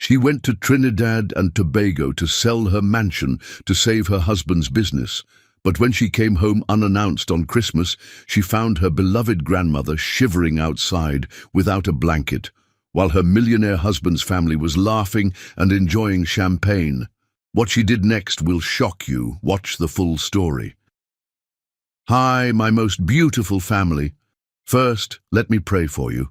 She went to Trinidad and Tobago to sell her mansion to save her husband's business. But when she came home unannounced on Christmas, she found her beloved grandmother shivering outside without a blanket, while her millionaire husband's family was laughing and enjoying champagne. What she did next will shock you. Watch the full story. Hi, my most beautiful family. First, let me pray for you.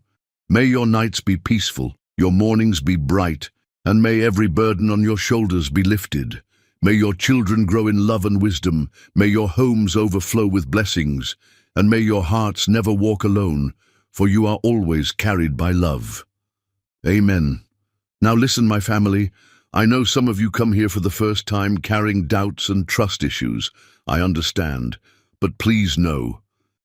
May your nights be peaceful, your mornings be bright, and may every burden on your shoulders be lifted. May your children grow in love and wisdom. May your homes overflow with blessings, and may your hearts never walk alone, for you are always carried by love. Amen. Now listen, my family. I know some of you come here for the first time carrying doubts and trust issues. I understand. But please know,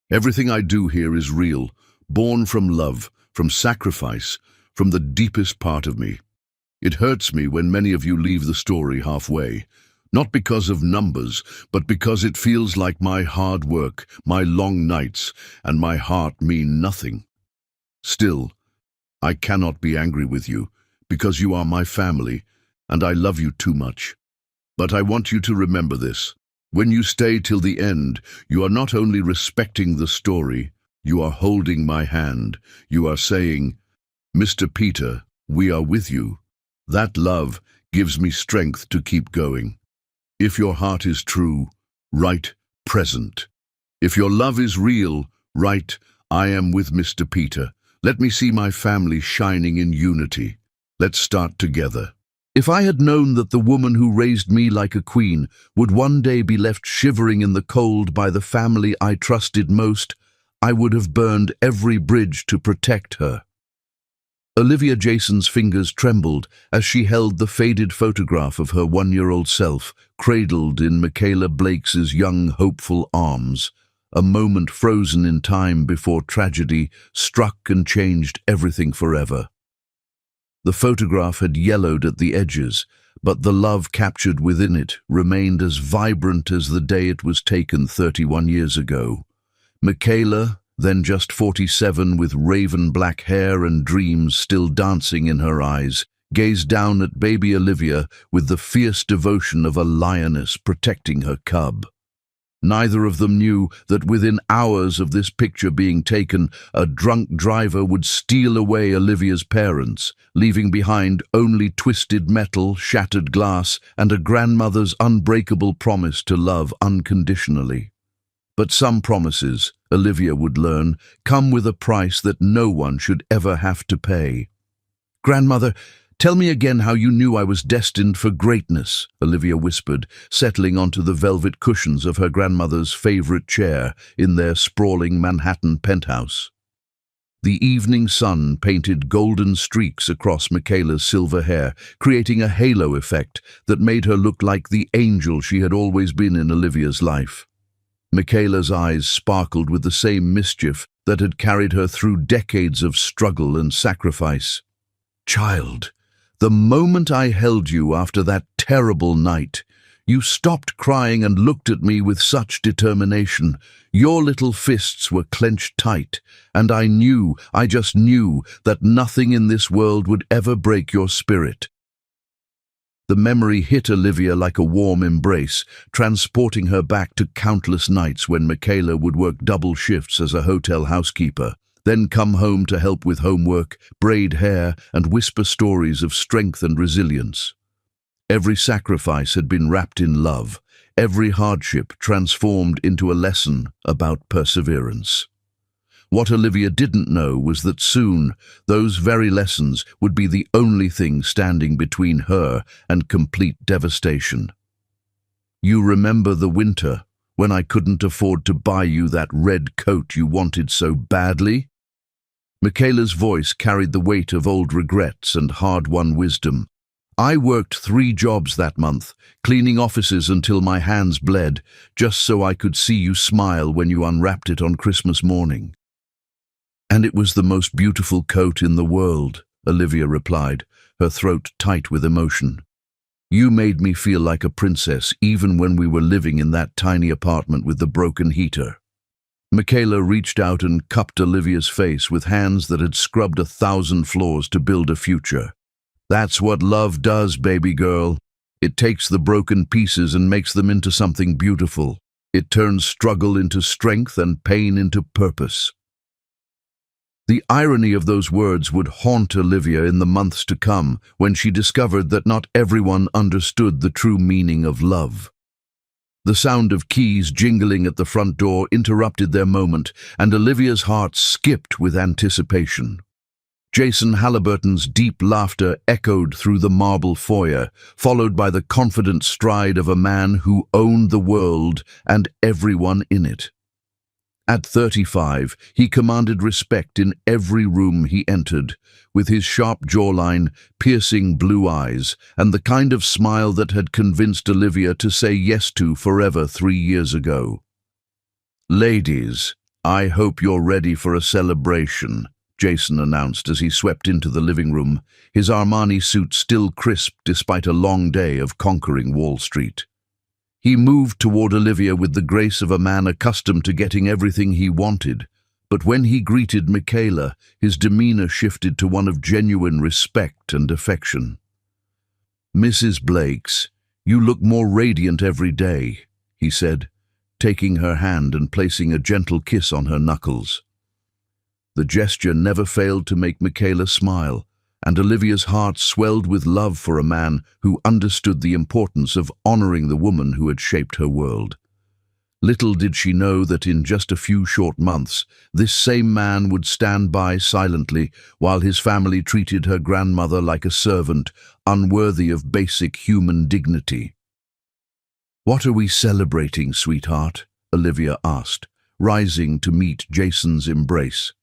everything I do here is real, born from love, from sacrifice, from the deepest part of me. It hurts me when many of you leave the story halfway, not because of numbers, but because it feels like my hard work, my long nights, and my heart mean nothing. Still, I cannot be angry with you, because you are my family, and I love you too much. But I want you to remember this. When you stay till the end, you are not only respecting the story, you are holding my hand. You are saying, Mr. Peter, we are with you. That love gives me strength to keep going. If your heart is true, write present. If your love is real, write, I am with Mr. Peter. Let me see my family shining in unity. Let's start together. If I had known that the woman who raised me like a queen would one day be left shivering in the cold by the family I trusted most, I would have burned every bridge to protect her. Olivia Jason's fingers trembled as she held the faded photograph of her one-year-old self, cradled in Michaela Blakes's young, hopeful arms, a moment frozen in time before tragedy struck and changed everything forever. The photograph had yellowed at the edges, but the love captured within it remained as vibrant as the day it was taken 31 years ago. Michaela, then just 47 with raven black hair and dreams still dancing in her eyes, gazed down at baby Olivia with the fierce devotion of a lioness protecting her cub. Neither of them knew that within hours of this picture being taken, a drunk driver would steal away Olivia's parents, leaving behind only twisted metal, shattered glass, and a grandmother's unbreakable promise to love unconditionally. But some promises, Olivia would learn, come with a price that no one should ever have to pay. "Grandmother, tell me again how you knew I was destined for greatness," Olivia whispered, settling onto the velvet cushions of her grandmother's favorite chair in their sprawling Manhattan penthouse. The evening sun painted golden streaks across Michaela's silver hair, creating a halo effect that made her look like the angel she had always been in Olivia's life. Michaela's eyes sparkled with the same mischief that had carried her through decades of struggle and sacrifice. "Child, the moment I held you after that terrible night, you stopped crying and looked at me with such determination. Your little fists were clenched tight, and I just knew that nothing in this world would ever break your spirit." The memory hit Olivia like a warm embrace, transporting her back to countless nights when Michaela would work double shifts as a hotel housekeeper, then come home to help with homework, braid hair, and whisper stories of strength and resilience. Every sacrifice had been wrapped in love, every hardship transformed into a lesson about perseverance. What Olivia didn't know was that soon those very lessons would be the only thing standing between her and complete devastation. "You remember the winter when I couldn't afford to buy you that red coat you wanted so badly?" Michaela's voice carried the weight of old regrets and hard-won wisdom. "I worked 3 jobs that month, cleaning offices until my hands bled, just so I could see you smile when you unwrapped it on Christmas morning." "And it was the most beautiful coat in the world," Olivia replied, her throat tight with emotion. "You made me feel like a princess even when we were living in that tiny apartment with the broken heater." Michaela reached out and cupped Olivia's face with hands that had scrubbed 1,000 floors to build a future. That's what love does, baby girl. It takes the broken pieces and makes them into something beautiful. It turns struggle into strength and pain into purpose. The irony of those words would haunt Olivia in the months to come when she discovered that not everyone understood the true meaning of love. The sound of keys jingling at the front door interrupted their moment, and Olivia's heart skipped with anticipation. Jason Halliburton's deep laughter echoed through the marble foyer, followed by the confident stride of a man who owned the world and everyone in it. At 35, he commanded respect in every room he entered, with his sharp jawline, piercing blue eyes, and the kind of smile that had convinced Olivia to say yes to forever 3 years ago. "Ladies, I hope you're ready for a celebration," Jason announced as he swept into the living room, his Armani suit still crisp despite a long day of conquering Wall Street. He moved toward Olivia with the grace of a man accustomed to getting everything he wanted, but when he greeted Michaela, his demeanor shifted to one of genuine respect and affection. "Mrs. Blakes, you look more radiant every day," he said, taking her hand and placing a gentle kiss on her knuckles. The gesture never failed to make Michaela smile, and Olivia's heart swelled with love for a man who understood the importance of honoring the woman who had shaped her world. Little did she know that in just a few short months, this same man would stand by silently while his family treated her grandmother like a servant, unworthy of basic human dignity. "What are we celebrating, sweetheart?" Olivia asked, rising to meet Jason's embrace.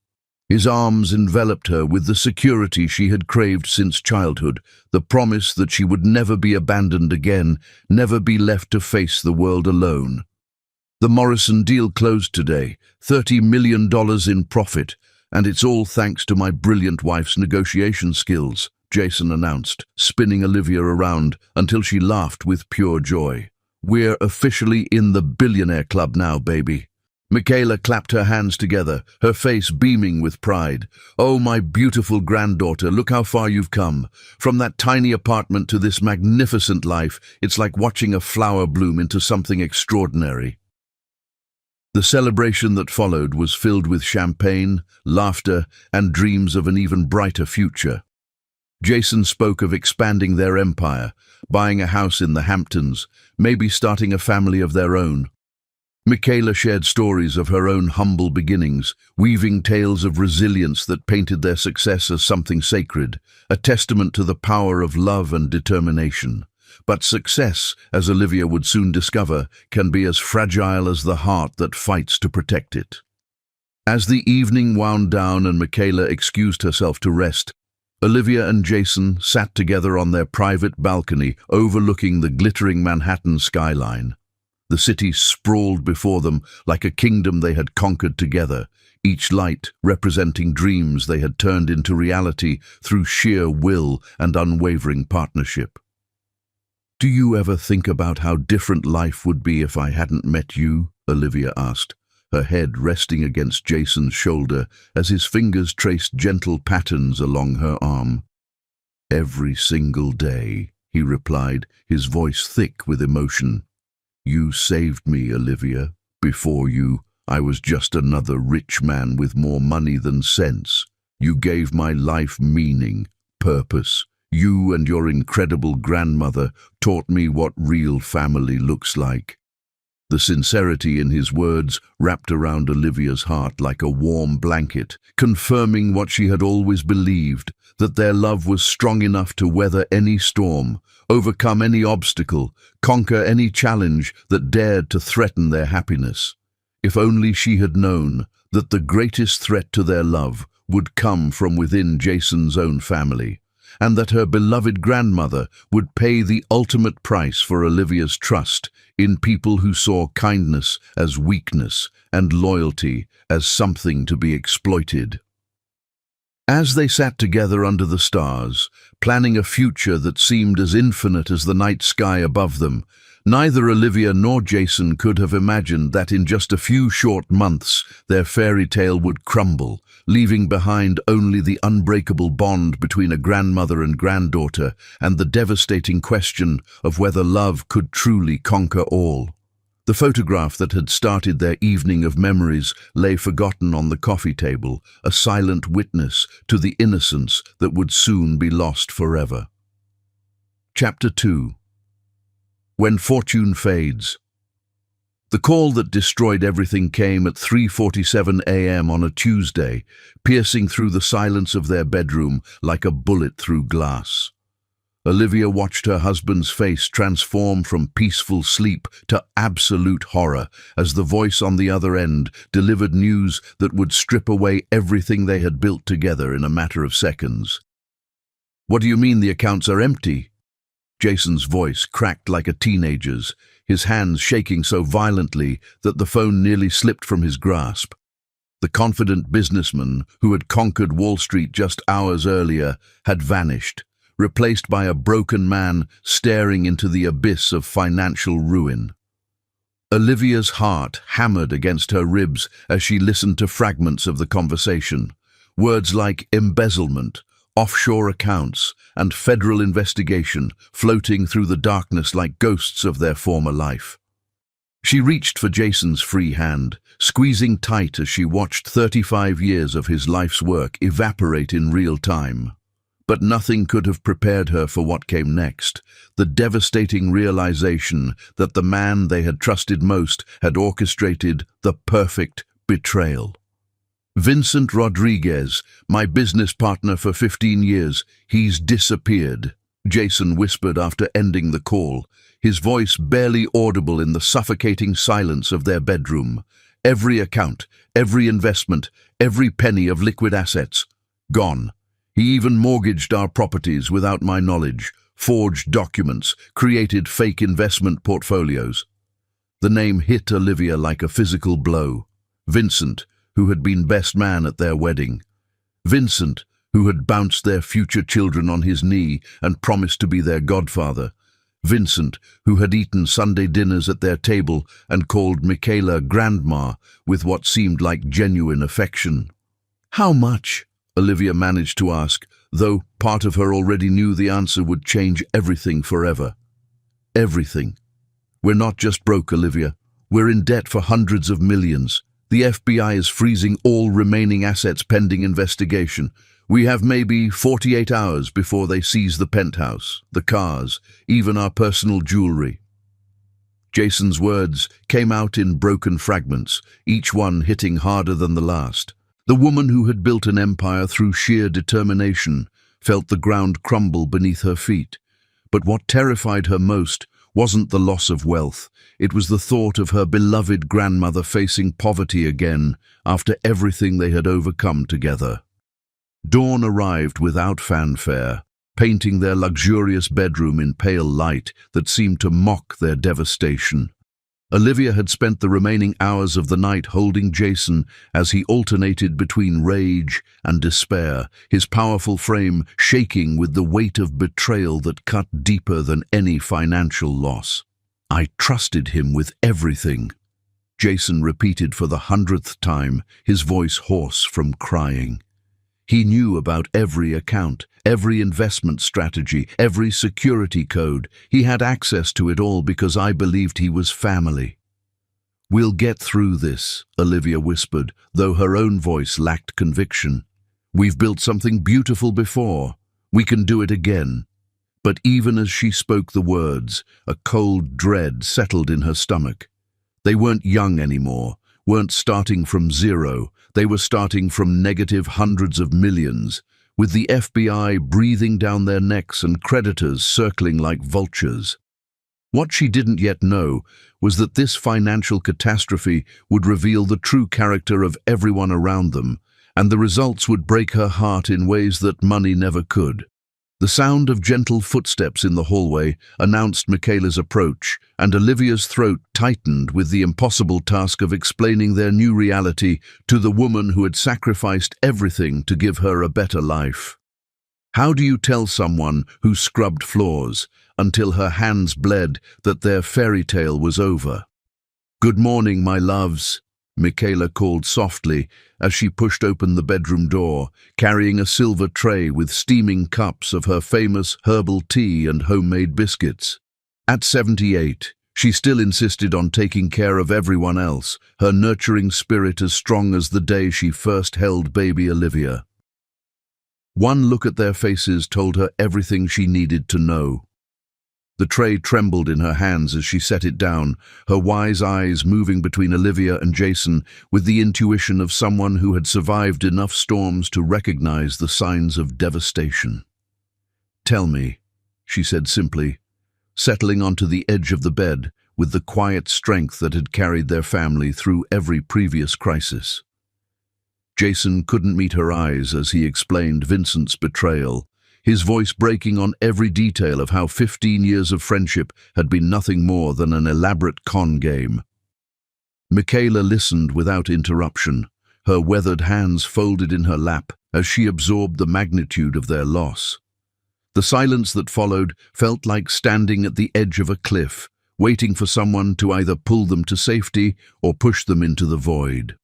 His arms enveloped her with the security she had craved since childhood, the promise that she would never be abandoned again, never be left to face the world alone. "The Morrison deal closed today, $30 million in profit, and it's all thanks to my brilliant wife's negotiation skills," Jason announced, spinning Olivia around until she laughed with pure joy. "We're officially in the billionaire club now, baby." Michaela clapped her hands together, her face beaming with pride. "Oh, my beautiful granddaughter, look how far you've come. From that tiny apartment to this magnificent life, it's like watching a flower bloom into something extraordinary." The celebration that followed was filled with champagne, laughter, and dreams of an even brighter future. Jason spoke of expanding their empire, buying a house in the Hamptons, maybe starting a family of their own. Michaela shared stories of her own humble beginnings, weaving tales of resilience that painted their success as something sacred, a testament to the power of love and determination. But success, as Olivia would soon discover, can be as fragile as the heart that fights to protect it. As the evening wound down and Michaela excused herself to rest, Olivia and Jason sat together on their private balcony overlooking the glittering Manhattan skyline. The city sprawled before them like a kingdom they had conquered together, each light representing dreams they had turned into reality through sheer will and unwavering partnership. "Do you ever think about how different life would be if I hadn't met you?" Olivia asked, her head resting against Jason's shoulder as his fingers traced gentle patterns along her arm. "Every single day," he replied, his voice thick with emotion. "You saved me, Olivia. Before you, I was just another rich man with more money than sense. You gave my life meaning, purpose. You and your incredible grandmother taught me what real family looks like." The sincerity in his words wrapped around Olivia's heart like a warm blanket, confirming what she had always believed, that their love was strong enough to weather any storm, overcome any obstacle, conquer any challenge that dared to threaten their happiness. If only she had known that the greatest threat to their love would come from within Jason's own family, and that her beloved grandmother would pay the ultimate price for Olivia's trust in people who saw kindness as weakness and loyalty as something to be exploited. As they sat together under the stars, planning a future that seemed as infinite as the night sky above them, Neither Olivia nor Jason could have imagined that in just a few short months their fairy tale would crumble, leaving behind only the unbreakable bond between a grandmother and granddaughter and the devastating question of whether love could truly conquer all. The photograph that had started their evening of memories lay forgotten on the coffee table, a silent witness to the innocence that would soon be lost forever. Chapter 2. When Fortune Fades. The call that destroyed everything came at 3:47 a.m. on a Tuesday, piercing through the silence of their bedroom like a bullet through glass. Olivia watched her husband's face transform from peaceful sleep to absolute horror as the voice on the other end delivered news that would strip away everything they had built together in a matter of seconds. "What do you mean the accounts are empty?" Jason's voice cracked like a teenager's, his hands shaking so violently that the phone nearly slipped from his grasp. The confident businessman who had conquered Wall Street just hours earlier had vanished, replaced by a broken man staring into the abyss of financial ruin. Olivia's heart hammered against her ribs as she listened to fragments of the conversation. Words like embezzlement, offshore accounts, and federal investigation floating through the darkness like ghosts of their former life. She reached for Jason's free hand, squeezing tight as she watched 35 years of his life's work evaporate in real time. But nothing could have prepared her for what came next, the devastating realization that the man they had trusted most had orchestrated the perfect betrayal. "Vincent Rodriguez, my business partner for 15 years, he's disappeared," Jason whispered after ending the call, his voice barely audible in the suffocating silence of their bedroom. "Every account, every investment, every penny of liquid assets, gone. He even mortgaged our properties without my knowledge, forged documents, created fake investment portfolios." The name hit Olivia like a physical blow. Vincent, who had been best man at their wedding. Vincent, who had bounced their future children on his knee and promised to be their godfather. Vincent, who had eaten Sunday dinners at their table and called Michaela grandma with what seemed like genuine affection. "How much?" Olivia managed to ask, though part of her already knew the answer would change everything forever. "Everything. We're not just broke, Olivia. We're in debt for hundreds of millions. The FBI is freezing all remaining assets pending investigation. We have maybe 48 hours before they seize the penthouse, the cars, even our personal jewelry." Jason's words came out in broken fragments, each one hitting harder than the last. The woman who had built an empire through sheer determination felt the ground crumble beneath her feet. But what terrified her most wasn't the loss of wealth. It was the thought of her beloved grandmother facing poverty again after everything they had overcome together. Dawn arrived without fanfare, painting their luxurious bedroom in pale light that seemed to mock their devastation. Olivia had spent the remaining hours of the night holding Jason as he alternated between rage and despair, his powerful frame shaking with the weight of betrayal that cut deeper than any financial loss. "I trusted him with everything," Jason repeated for the 100th time, his voice hoarse from crying. He knew about every account, every investment strategy, every security code. He had access to it all because I believed he was family. "We'll get through this," Olivia whispered, though her own voice lacked conviction. "We've built something beautiful before. We can do it again." But even as she spoke the words, a cold dread settled in her stomach. They weren't young anymore, weren't starting from zero. They were starting from negative hundreds of millions, with the FBI breathing down their necks and creditors circling like vultures. What she didn't yet know was that this financial catastrophe would reveal the true character of everyone around them, and the results would break her heart in ways that money never could. The sound of gentle footsteps in the hallway announced Michaela's approach, and Olivia's throat tightened with the impossible task of explaining their new reality to the woman who had sacrificed everything to give her a better life. How do you tell someone who scrubbed floors until her hands bled that their fairy tale was over? "Good morning, my loves," Michaela called softly as she pushed open the bedroom door, carrying a silver tray with steaming cups of her famous herbal tea and homemade biscuits. At 78, she still insisted on taking care of everyone else, her nurturing spirit as strong as the day she first held baby Olivia. One look at their faces told her everything she needed to know. The tray trembled in her hands as she set it down, her wise eyes moving between Olivia and Jason with the intuition of someone who had survived enough storms to recognize the signs of devastation. "Tell me," she said simply, settling onto the edge of the bed with the quiet strength that had carried their family through every previous crisis. Jason couldn't meet her eyes as he explained Vincent's betrayal, his voice breaking on every detail of how 15 years of friendship had been nothing more than an elaborate con game. Michaela listened without interruption, her weathered hands folded in her lap as she absorbed the magnitude of their loss. The silence that followed felt like standing at the edge of a cliff, waiting for someone to either pull them to safety or push them into the void.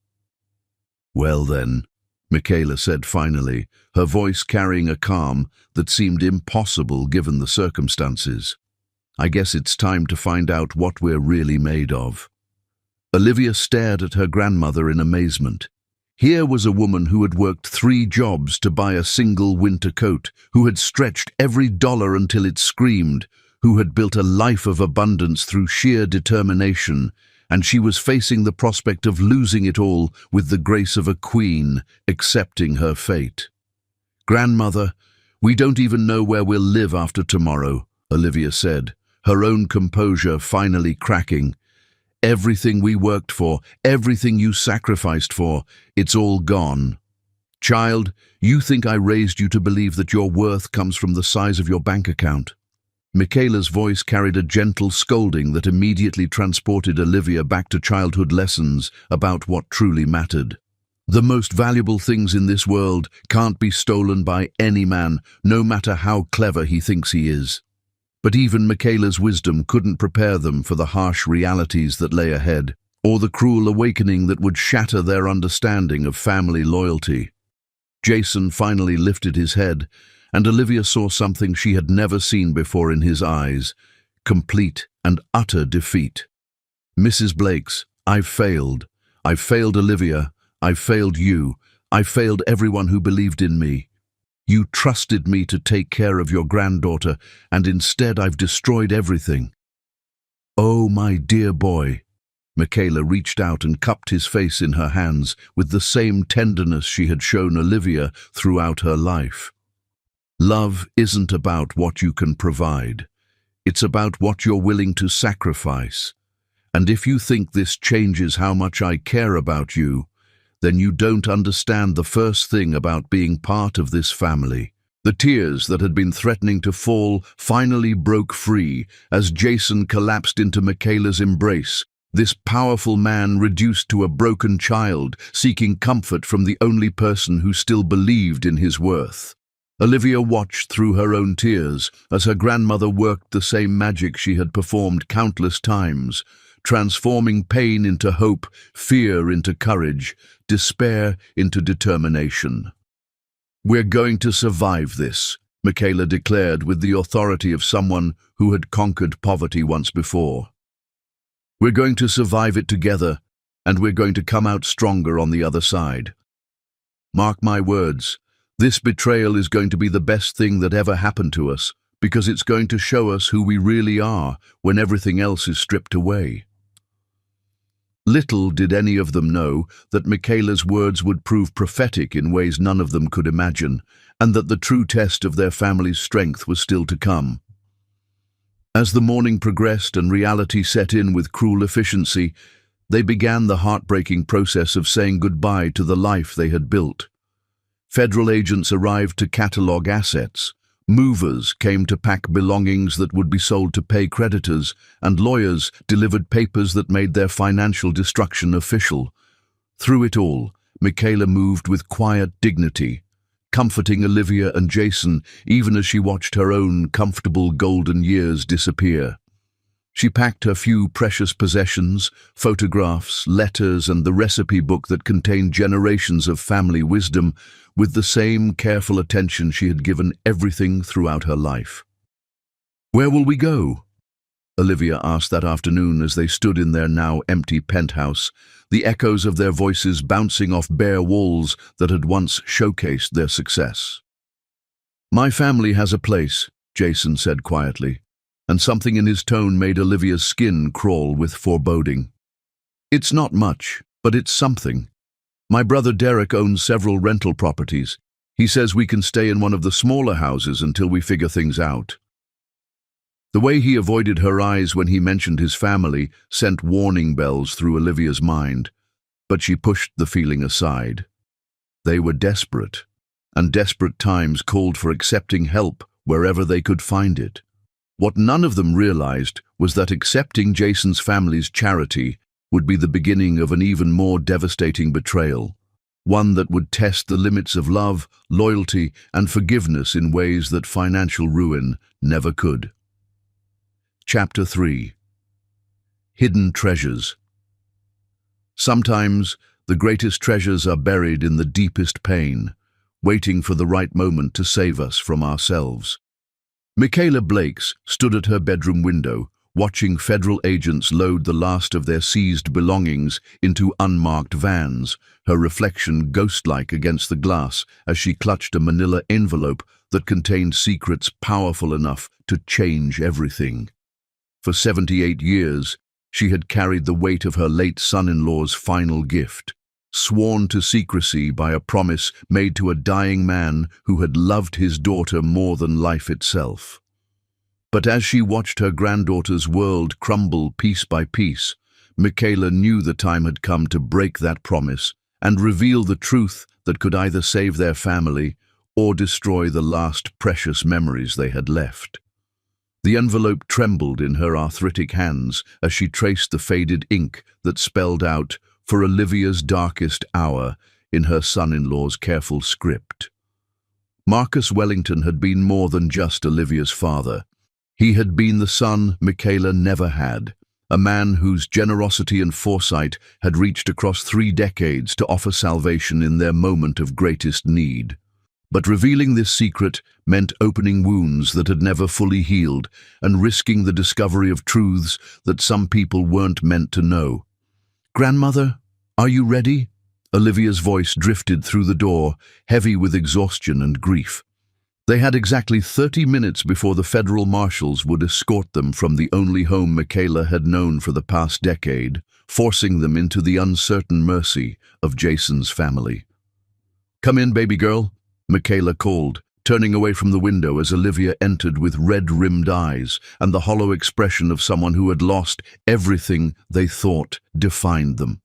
"Well then," Michaela said finally, her voice carrying a calm that seemed impossible given the circumstances. "I guess it's time to find out what we're really made of." Olivia stared at her grandmother in amazement. Here was a woman who had worked 3 jobs to buy a single winter coat, who had stretched every dollar until it screamed, who had built a life of abundance through sheer determination, and she was facing the prospect of losing it all with the grace of a queen, accepting her fate. "Grandmother, we don't even know where we'll live after tomorrow," Olivia said, her own composure finally cracking. "Everything we worked for, everything you sacrificed for, it's all gone. Child, you think I raised you to believe that your worth comes from the size of your bank account?" Michaela's voice carried a gentle scolding that immediately transported Olivia back to childhood lessons about what truly mattered. The most valuable things in this world can't be stolen by any man, no matter how clever he thinks he is. But even Michaela's wisdom couldn't prepare them for the harsh realities that lay ahead, or the cruel awakening that would shatter their understanding of family loyalty. Jason finally lifted his head, and Olivia saw something she had never seen before in his eyes: complete and utter defeat. "Mrs. Blakes, I've failed. I've failed Olivia. I've failed you. I've failed everyone who believed in me. You trusted me to take care of your granddaughter, and instead I've destroyed everything." "Oh, my dear boy." Michaela reached out and cupped his face in her hands with the same tenderness she had shown Olivia throughout her life. "Love isn't about what you can provide. It's about what you're willing to sacrifice. And if you think this changes how much I care about you, then you don't understand the first thing about being part of this family." The tears that had been threatening to fall finally broke free as Jason collapsed into Michaela's embrace, this powerful man reduced to a broken child, seeking comfort from the only person who still believed in his worth. Olivia watched through her own tears as her grandmother worked the same magic she had performed countless times, transforming pain into hope, fear into courage, despair into determination. "We're going to survive this," Michaela declared with the authority of someone who had conquered poverty once before. "We're going to survive it together, and we're going to come out stronger on the other side. Mark my words, this betrayal is going to be the best thing that ever happened to us, because it's going to show us who we really are when everything else is stripped away." Little did any of them know that Michaela's words would prove prophetic in ways none of them could imagine, and that the true test of their family's strength was still to come. As the morning progressed and reality set in with cruel efficiency, they began the heartbreaking process of saying goodbye to the life they had built. Federal agents arrived to catalogue assets, movers came to pack belongings that would be sold to pay creditors, and lawyers delivered papers that made their financial destruction official. Through it all, Michaela moved with quiet dignity, comforting Olivia and Jason even as she watched her own comfortable golden years disappear. She packed her few precious possessions, photographs, letters, and the recipe book that contained generations of family wisdom with the same careful attention she had given everything throughout her life. "Where will we go?" Olivia asked that afternoon as they stood in their now empty penthouse, the echoes of their voices bouncing off bare walls that had once showcased their success. "My family has a place," Jason said quietly, and something in his tone made Olivia's skin crawl with foreboding. "It's not much, but it's something. My brother Derek owns several rental properties. He says we can stay in one of the smaller houses until we figure things out." The way he avoided her eyes when he mentioned his family sent warning bells through Olivia's mind, but she pushed the feeling aside. They were desperate, and desperate times called for accepting help wherever they could find it. What none of them realized was that accepting Jason's family's charity would be the beginning of an even more devastating betrayal, one that would test the limits of love, loyalty, and forgiveness in ways that financial ruin never could. Chapter 3. Hidden Treasures. Sometimes the greatest treasures are buried in the deepest pain, waiting for the right moment to save us from ourselves. Michaela Blakes stood at her bedroom window, watching federal agents load the last of their seized belongings into unmarked vans, her reflection ghost-like against the glass as she clutched a manila envelope that contained secrets powerful enough to change everything. For 78 years, she had carried the weight of her late son-in-law's final gift, sworn to secrecy by a promise made to a dying man who had loved his daughter more than life itself. But as she watched her granddaughter's world crumble piece by piece, Michaela knew the time had come to break that promise and reveal the truth that could either save their family or destroy the last precious memories they had left. The envelope trembled in her arthritic hands as she traced the faded ink that spelled out, "For Olivia's darkest hour," in her son-in-law's careful script. Marcus Wellington had been more than just Olivia's father. He had been the son Michaela never had, a man whose generosity and foresight had reached across 3 decades to offer salvation in their moment of greatest need. But revealing this secret meant opening wounds that had never fully healed and risking the discovery of truths that some people weren't meant to know. "Grandmother, are you ready?" Olivia's voice drifted through the door, heavy with exhaustion and grief. They had exactly 30 minutes before the federal marshals would escort them from the only home Michaela had known for the past decade, forcing them into the uncertain mercy of Jason's family. "Come in, baby girl," Michaela called, turning away from the window as Olivia entered with red-rimmed eyes and the hollow expression of someone who had lost everything they thought defined them.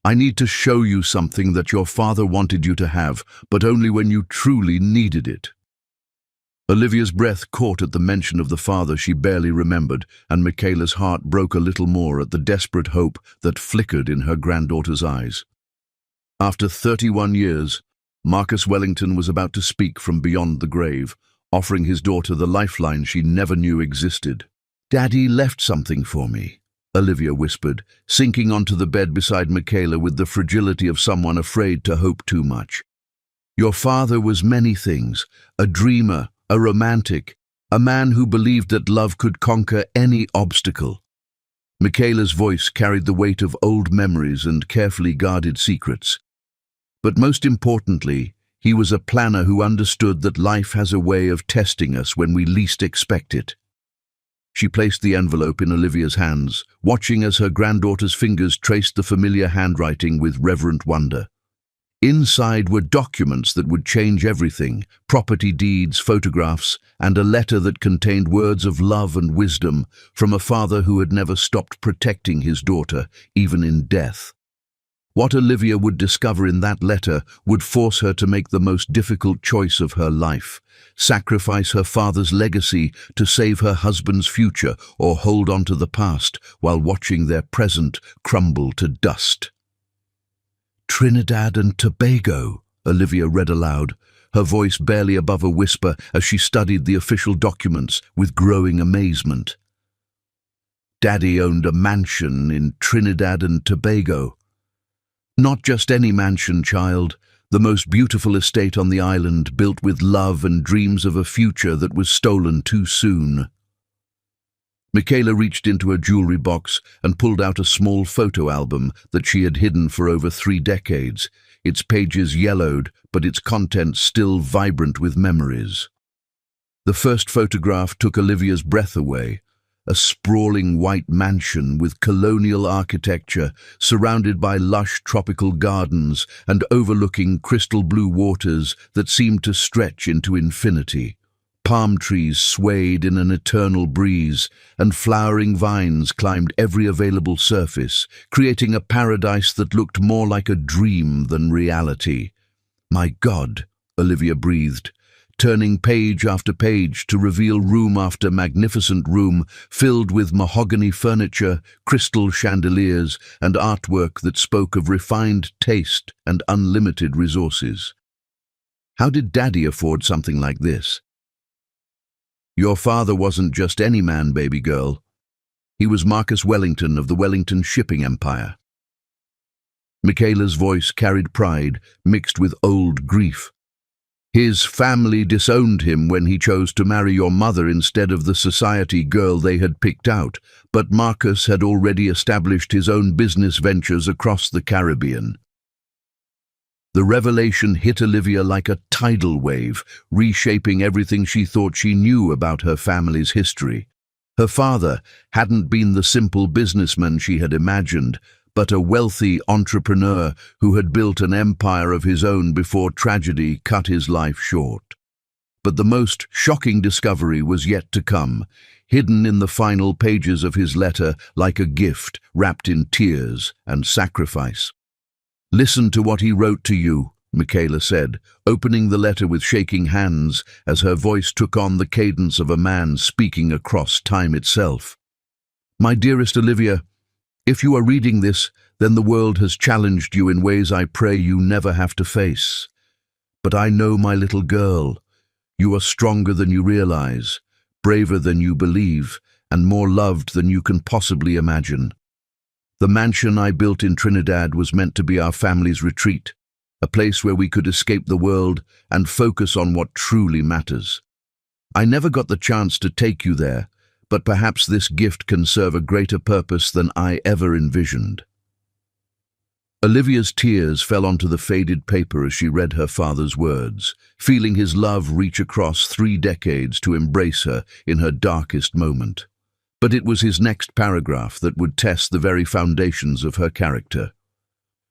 "I need to show you something that your father wanted you to have, but only when you truly needed it." Olivia's breath caught at the mention of the father she barely remembered, and Michaela's heart broke a little more at the desperate hope that flickered in her granddaughter's eyes. After 31 years, Marcus Wellington was about to speak from beyond the grave, offering his daughter the lifeline she never knew existed. "Daddy left something for me," Olivia whispered, sinking onto the bed beside Michaela with the fragility of someone afraid to hope too much. "Your father was many things, a dreamer, a romantic, a man who believed that love could conquer any obstacle." Michaela's voice carried the weight of old memories and carefully guarded secrets. But most importantly, he was a planner who understood that life has a way of testing us when we least expect it. She placed the envelope in Olivia's hands, watching as her granddaughter's fingers traced the familiar handwriting with reverent wonder. Inside were documents that would change everything, property deeds, photographs, and a letter that contained words of love and wisdom from a father who had never stopped protecting his daughter, even in death. What Olivia would discover in that letter would force her to make the most difficult choice of her life: sacrifice her father's legacy to save her husband's future, or hold on to the past while watching their present crumble to dust. "Trinidad and Tobago," Olivia read aloud, her voice barely above a whisper as she studied the official documents with growing amazement. Daddy owned a mansion in Trinidad and Tobago. Not just any mansion, child, the most beautiful estate on the island, built with love and dreams of a future that was stolen too soon. Michaela reached into a jewelry box and pulled out a small photo album that she had hidden for over 3 decades, its pages yellowed, but its contents still vibrant with memories. The first photograph took Olivia's breath away. A sprawling white mansion with colonial architecture, surrounded by lush tropical gardens and overlooking crystal blue waters that seemed to stretch into infinity. Palm trees swayed in an eternal breeze, and flowering vines climbed every available surface, creating a paradise that looked more like a dream than reality. "My God," Olivia breathed, turning page after page to reveal room after magnificent room filled with mahogany furniture, crystal chandeliers, and artwork that spoke of refined taste and unlimited resources. How did Daddy afford something like this? Your father wasn't just any man, baby girl. He was Marcus Wellington of the Wellington shipping empire. Michaela's voice carried pride mixed with old grief. His family disowned him when he chose to marry your mother instead of the society girl they had picked out, but Marcus had already established his own business ventures across the Caribbean. The revelation hit Olivia like a tidal wave, reshaping everything she thought she knew about her family's history. Her father hadn't been the simple businessman she had imagined, but a wealthy entrepreneur who had built an empire of his own before tragedy cut his life short. But the most shocking discovery was yet to come, hidden in the final pages of his letter like a gift wrapped in tears and sacrifice. "Listen to what he wrote to you," Michaela said, opening the letter with shaking hands as her voice took on the cadence of a man speaking across time itself. "My dearest Olivia, if you are reading this, then the world has challenged you in ways I pray you never have to face. But I know, my little girl, you are stronger than you realize, braver than you believe, and more loved than you can possibly imagine. The mansion I built in Trinidad was meant to be our family's retreat, a place where we could escape the world and focus on what truly matters. I never got the chance to take you there, but perhaps this gift can serve a greater purpose than I ever envisioned." Olivia's tears fell onto the faded paper as she read her father's words, feeling his love reach across 3 decades to embrace her in her darkest moment. But it was his next paragraph that would test the very foundations of her character.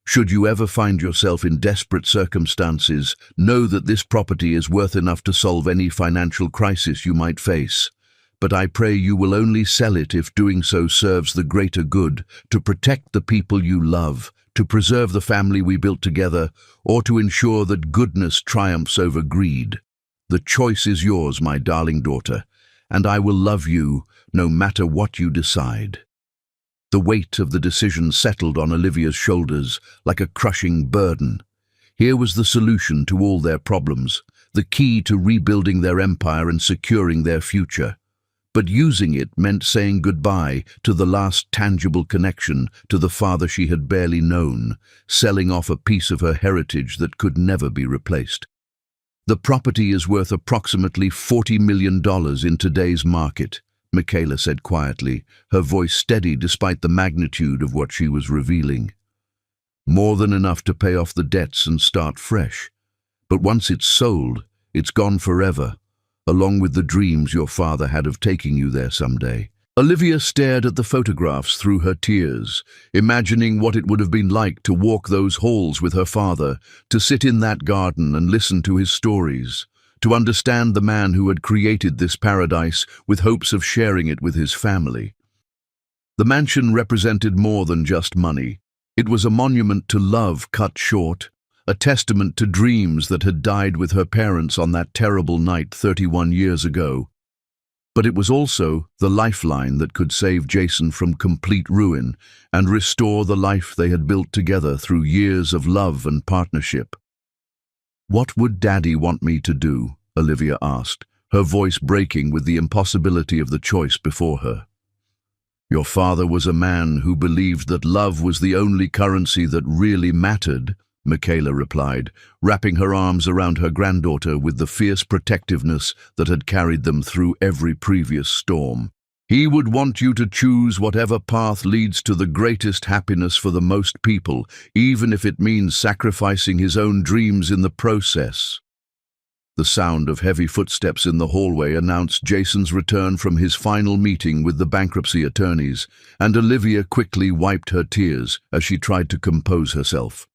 "Should you ever find yourself in desperate circumstances, know that this property is worth enough to solve any financial crisis you might face. But I pray you will only sell it if doing so serves the greater good, to protect the people you love, to preserve the family we built together, or to ensure that goodness triumphs over greed. The choice is yours, my darling daughter, and I will love you no matter what you decide." The weight of the decision settled on Olivia's shoulders like a crushing burden. Here was the solution to all their problems, the key to rebuilding their empire and securing their future. But using it meant saying goodbye to the last tangible connection to the father she had barely known, selling off a piece of her heritage that could never be replaced. "The property is worth approximately $40 million in today's market," Michaela said quietly, her voice steady despite the magnitude of what she was revealing. "More than enough to pay off the debts and start fresh. But once it's sold, it's gone forever, along with the dreams your father had of taking you there someday." Olivia stared at the photographs through her tears, imagining what it would have been like to walk those halls with her father, to sit in that garden and listen to his stories, to understand the man who had created this paradise with hopes of sharing it with his family. The mansion represented more than just money. It was a monument to love cut short, a testament to dreams that had died with her parents on that terrible night 31 years ago. But it was also the lifeline that could save Jason from complete ruin and restore the life they had built together through years of love and partnership. "What would Daddy want me to do?" Olivia asked, her voice breaking with the impossibility of the choice before her. "Your father was a man who believed that love was the only currency that really mattered," Michaela replied, wrapping her arms around her granddaughter with the fierce protectiveness that had carried them through every previous storm. "He would want you to choose whatever path leads to the greatest happiness for the most people, even if it means sacrificing his own dreams in the process." The sound of heavy footsteps in the hallway announced Jason's return from his final meeting with the bankruptcy attorneys, and Olivia quickly wiped her tears as she tried to compose herself.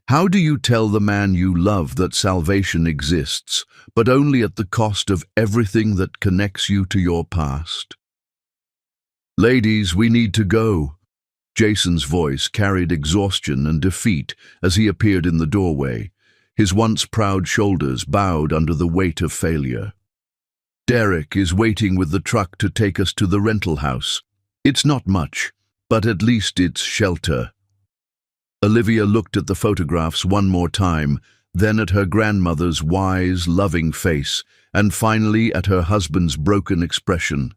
"How do you tell the man you love that salvation exists, but only at the cost of everything that connects you to your past?" "Ladies, we need to go." Jason's voice carried exhaustion and defeat as he appeared in the doorway, his once proud shoulders bowed under the weight of failure. "Derek is waiting with the truck to take us to the rental house. It's not much, but at least it's shelter." Olivia looked at the photographs one more time, then at her grandmother's wise, loving face, and finally at her husband's broken expression.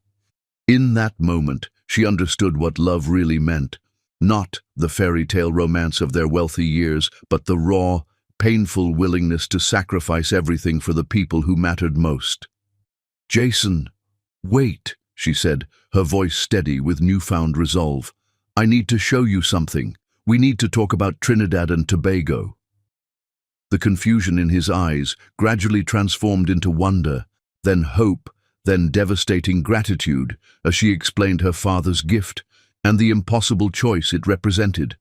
In that moment, she understood what love really meant. Not the fairy tale romance of their wealthy years, but the raw, painful willingness to sacrifice everything for the people who mattered most. "Jason, wait," she said, her voice steady with newfound resolve. "I need to show you something. We need to talk about Trinidad and Tobago." The confusion in his eyes gradually transformed into wonder, then hope, then devastating gratitude as she explained her father's gift and the impossible choice it represented.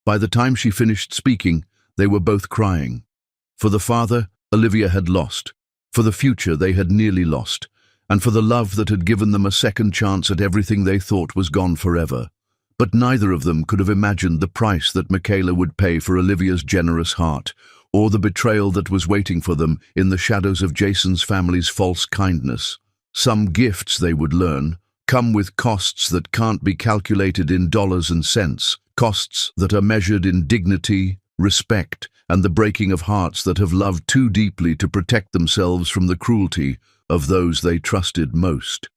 By the time she finished speaking, they were both crying. For the father, Olivia had lost. For the future, they had nearly lost. And for the love that had given them a second chance at everything they thought was gone forever. But neither of them could have imagined the price that Michaela would pay for Olivia's generous heart, or the betrayal that was waiting for them in the shadows of Jason's family's false kindness. Some gifts, they would learn, come with costs that can't be calculated in dollars and cents, costs that are measured in dignity, respect, and the breaking of hearts that have loved too deeply to protect themselves from the cruelty of those they trusted most.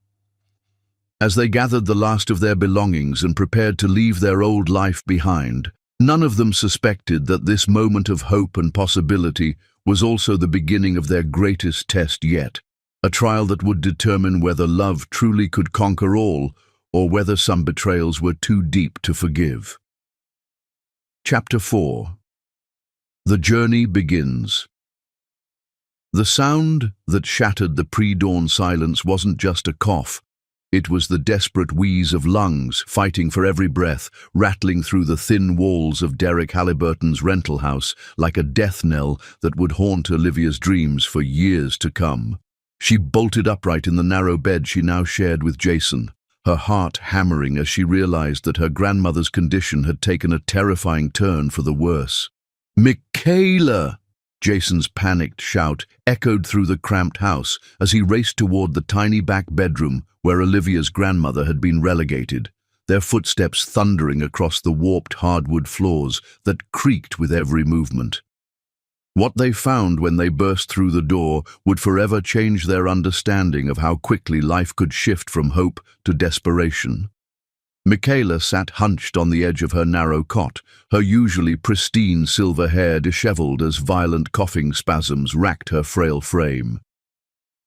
As they gathered the last of their belongings and prepared to leave their old life behind, none of them suspected that this moment of hope and possibility was also the beginning of their greatest test yet, a trial that would determine whether love truly could conquer all, or whether some betrayals were too deep to forgive. Chapter 4. The journey begins. The sound that shattered the pre-dawn silence wasn't just a cough. It was the desperate wheeze of lungs fighting for every breath, rattling through the thin walls of Derek Halliburton's rental house like a death knell that would haunt Olivia's dreams for years to come. She bolted upright in the narrow bed she now shared with Jason, her heart hammering as she realized that her grandmother's condition had taken a terrifying turn for the worse. "Michaela!" Jason's panicked shout echoed through the cramped house as he raced toward the tiny back bedroom where Olivia's grandmother had been relegated, their footsteps thundering across the warped hardwood floors that creaked with every movement. What they found when they burst through the door would forever change their understanding of how quickly life could shift from hope to desperation. Michaela sat hunched on the edge of her narrow cot, her usually pristine silver hair disheveled as violent coughing spasms racked her frail frame.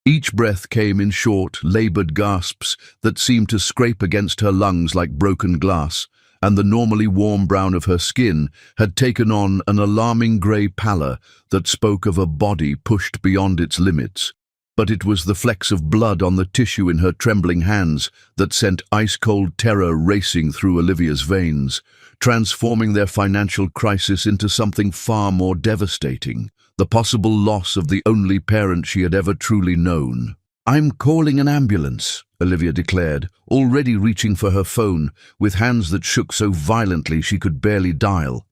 Each breath came in short, labored gasps that seemed to scrape against her lungs like broken glass, and the normally warm brown of her skin had taken on an alarming grey pallor that spoke of a body pushed beyond its limits. But it was the flecks of blood on the tissue in her trembling hands that sent ice-cold terror racing through Olivia's veins, transforming their financial crisis into something far more devastating, the possible loss of the only parent she had ever truly known. "I'm calling an ambulance," Olivia declared, already reaching for her phone, with hands that shook so violently she could barely dial.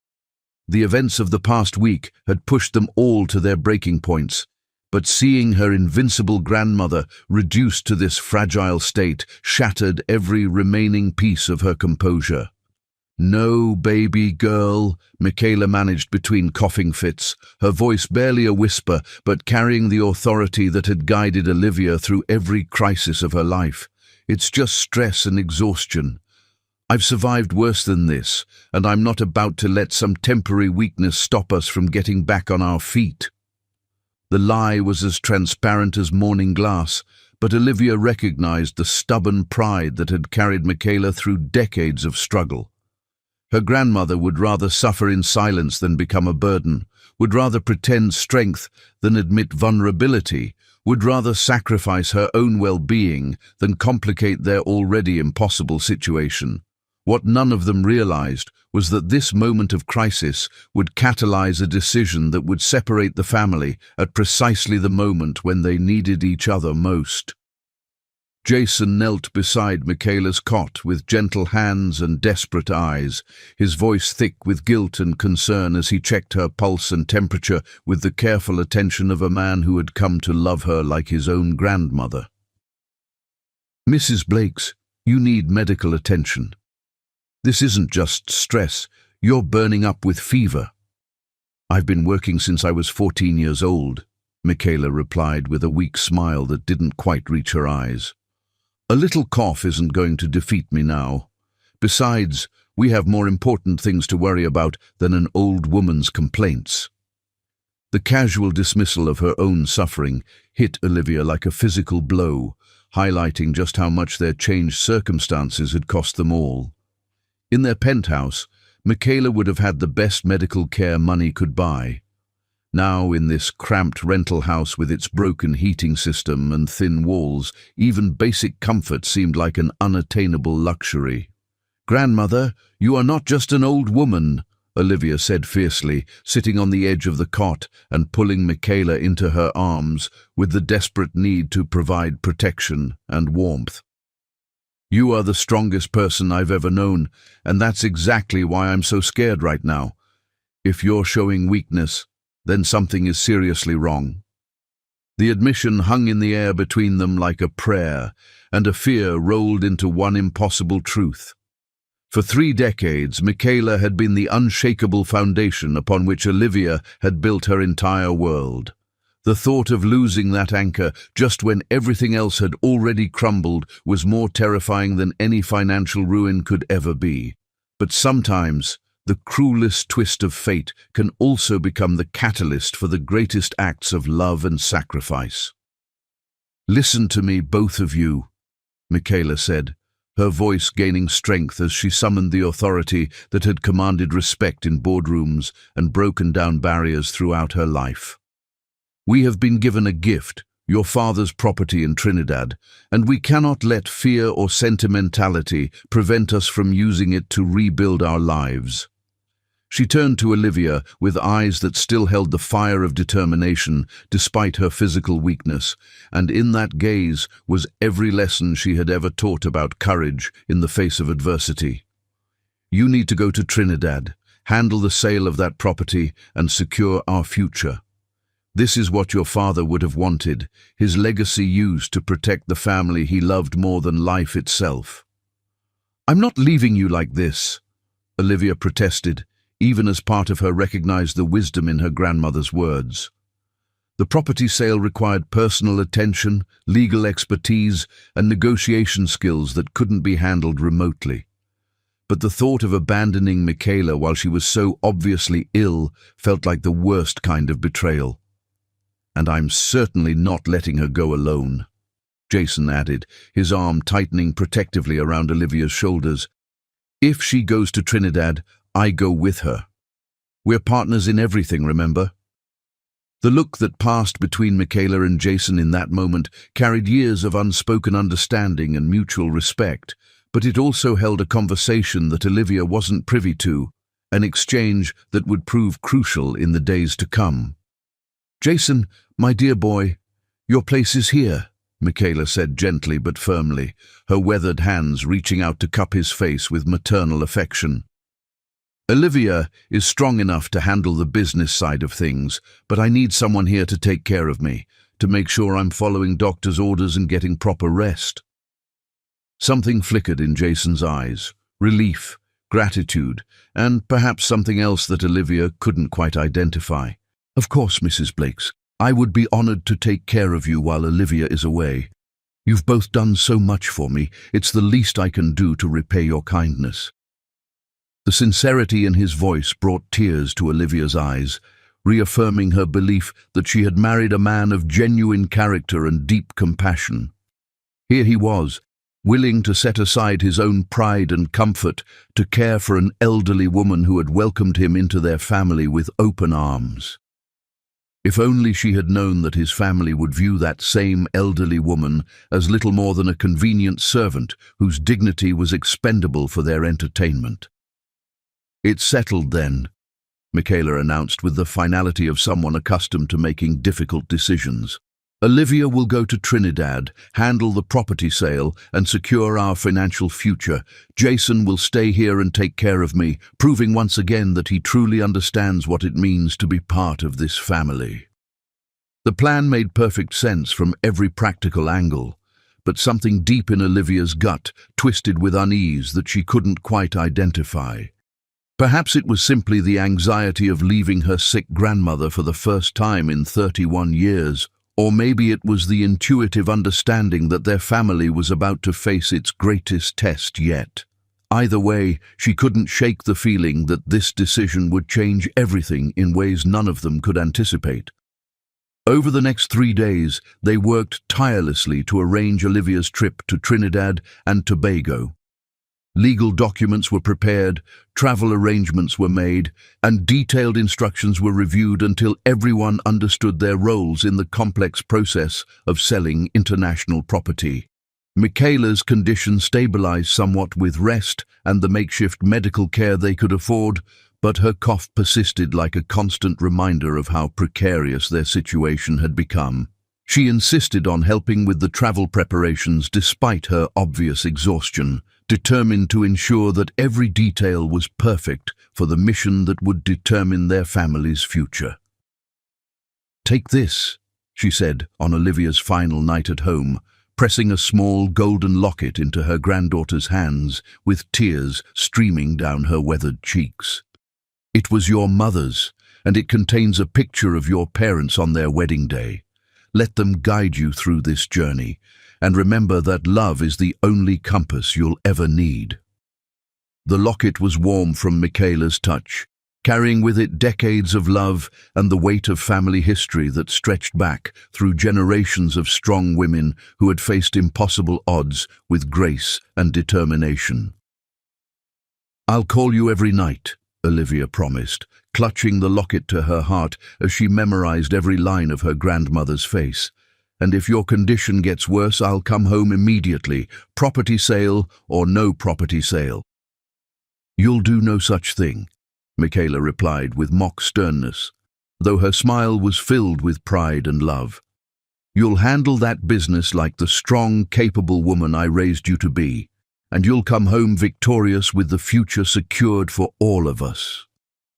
The events of the past week had pushed them all to their breaking points, but seeing her invincible grandmother reduced to this fragile state shattered every remaining piece of her composure. No, baby girl, Michaela managed between coughing fits, her voice barely a whisper, but carrying the authority that had guided Olivia through every crisis of her life. It's just stress and exhaustion. I've survived worse than this, and I'm not about to let some temporary weakness stop us from getting back on our feet. The lie was as transparent as morning glass, but Olivia recognized the stubborn pride that had carried Michaela through decades of struggle. Her grandmother would rather suffer in silence than become a burden, would rather pretend strength than admit vulnerability, would rather sacrifice her own well-being than complicate their already impossible situation. What none of them realized was that this moment of crisis would catalyze a decision that would separate the family at precisely the moment when they needed each other most. Jason knelt beside Michaela's cot with gentle hands and desperate eyes, his voice thick with guilt and concern as he checked her pulse and temperature with the careful attention of a man who had come to love her like his own grandmother. "Mrs. Blakes, you need medical attention. This isn't just stress, you're burning up with fever." "I've been working since I was 14 years old," Michaela replied with a weak smile that didn't quite reach her eyes. "A little cough isn't going to defeat me now. Besides, we have more important things to worry about than an old woman's complaints." The casual dismissal of her own suffering hit Olivia like a physical blow, highlighting just how much their changed circumstances had cost them all. In their penthouse, Michaela would have had the best medical care money could buy. Now, in this cramped rental house with its broken heating system and thin walls, even basic comfort seemed like an unattainable luxury. "Grandmother, you are not just an old woman," Olivia said fiercely, sitting on the edge of the cot and pulling Michaela into her arms with the desperate need to provide protection and warmth. "You are the strongest person I've ever known, and that's exactly why I'm so scared right now. If you're showing weakness, then something is seriously wrong." The admission hung in the air between them like a prayer, and a fear rolled into one impossible truth. For 3 decades, Michaela had been the unshakable foundation upon which Olivia had built her entire world. The thought of losing that anchor just when everything else had already crumbled was more terrifying than any financial ruin could ever be. But sometimes, the cruelest twist of fate can also become the catalyst for the greatest acts of love and sacrifice. "Listen to me, both of you," Michaela said, her voice gaining strength as she summoned the authority that had commanded respect in boardrooms and broken down barriers throughout her life. "We have been given a gift, your father's property in Trinidad, and we cannot let fear or sentimentality prevent us from using it to rebuild our lives." She turned to Olivia with eyes that still held the fire of determination despite her physical weakness, and in that gaze was every lesson she had ever taught about courage in the face of adversity. "You need to go to Trinidad, handle the sale of that property, and secure our future. This is what your father would have wanted, his legacy used to protect the family he loved more than life itself." "I'm not leaving you like this," Olivia protested, even as part of her recognized the wisdom in her grandmother's words. The property sale required personal attention, legal expertise, and negotiation skills that couldn't be handled remotely. But the thought of abandoning Michaela while she was so obviously ill felt like the worst kind of betrayal. "And I'm certainly not letting her go alone," Jason added, his arm tightening protectively around Olivia's shoulders. "If she goes to Trinidad, I go with her. We're partners in everything, remember?" The look that passed between Michaela and Jason in that moment carried years of unspoken understanding and mutual respect, but it also held a conversation that Olivia wasn't privy to, an exchange that would prove crucial in the days to come. "Jason, my dear boy, your place is here," Michaela said gently but firmly, her weathered hands reaching out to cup his face with maternal affection. "Olivia is strong enough to handle the business side of things, but I need someone here to take care of me, to make sure I'm following doctor's orders and getting proper rest." Something flickered in Jason's eyes, relief, gratitude, and perhaps something else that Olivia couldn't quite identify. "Of course, Mrs. Blakes. I would be honored to take care of you while Olivia is away. You've both done so much for me. It's the least I can do to repay your kindness." The sincerity in his voice brought tears to Olivia's eyes, reaffirming her belief that she had married a man of genuine character and deep compassion. Here he was, willing to set aside his own pride and comfort to care for an elderly woman who had welcomed him into their family with open arms. If only she had known that his family would view that same elderly woman as little more than a convenient servant whose dignity was expendable for their entertainment. "It's settled then," Michaela announced with the finality of someone accustomed to making difficult decisions. "Olivia will go to Trinidad, handle the property sale, and secure our financial future. Jason will stay here and take care of me, proving once again that he truly understands what it means to be part of this family." The plan made perfect sense from every practical angle, but something deep in Olivia's gut twisted with unease that she couldn't quite identify. Perhaps it was simply the anxiety of leaving her sick grandmother for the first time in 31 years, or maybe it was the intuitive understanding that their family was about to face its greatest test yet. Either way, she couldn't shake the feeling that this decision would change everything in ways none of them could anticipate. Over the next 3 days, they worked tirelessly to arrange Olivia's trip to Trinidad and Tobago. Legal documents were prepared, travel arrangements were made, and detailed instructions were reviewed until everyone understood their roles in the complex process of selling international property. Michaela's condition stabilized somewhat with rest and the makeshift medical care they could afford, but her cough persisted like a constant reminder of how precarious their situation had become. She insisted on helping with the travel preparations despite her obvious exhaustion, determined to ensure that every detail was perfect for the mission that would determine their family's future. "Take this," she said on Olivia's final night at home, pressing a small golden locket into her granddaughter's hands with tears streaming down her weathered cheeks. "It was your mother's, and it contains a picture of your parents on their wedding day. Let them guide you through this journey, and remember that love is the only compass you'll ever need." The locket was warm from Michaela's touch, carrying with it decades of love and the weight of family history that stretched back through generations of strong women who had faced impossible odds with grace and determination. "I'll call you every night," Olivia promised, clutching the locket to her heart as she memorized every line of her grandmother's face. "And if your condition gets worse, I'll come home immediately, property sale or no property sale." "You'll do no such thing," Michaela replied with mock sternness, though her smile was filled with pride and love. "You'll handle that business like the strong, capable woman I raised you to be, and you'll come home victorious with the future secured for all of us."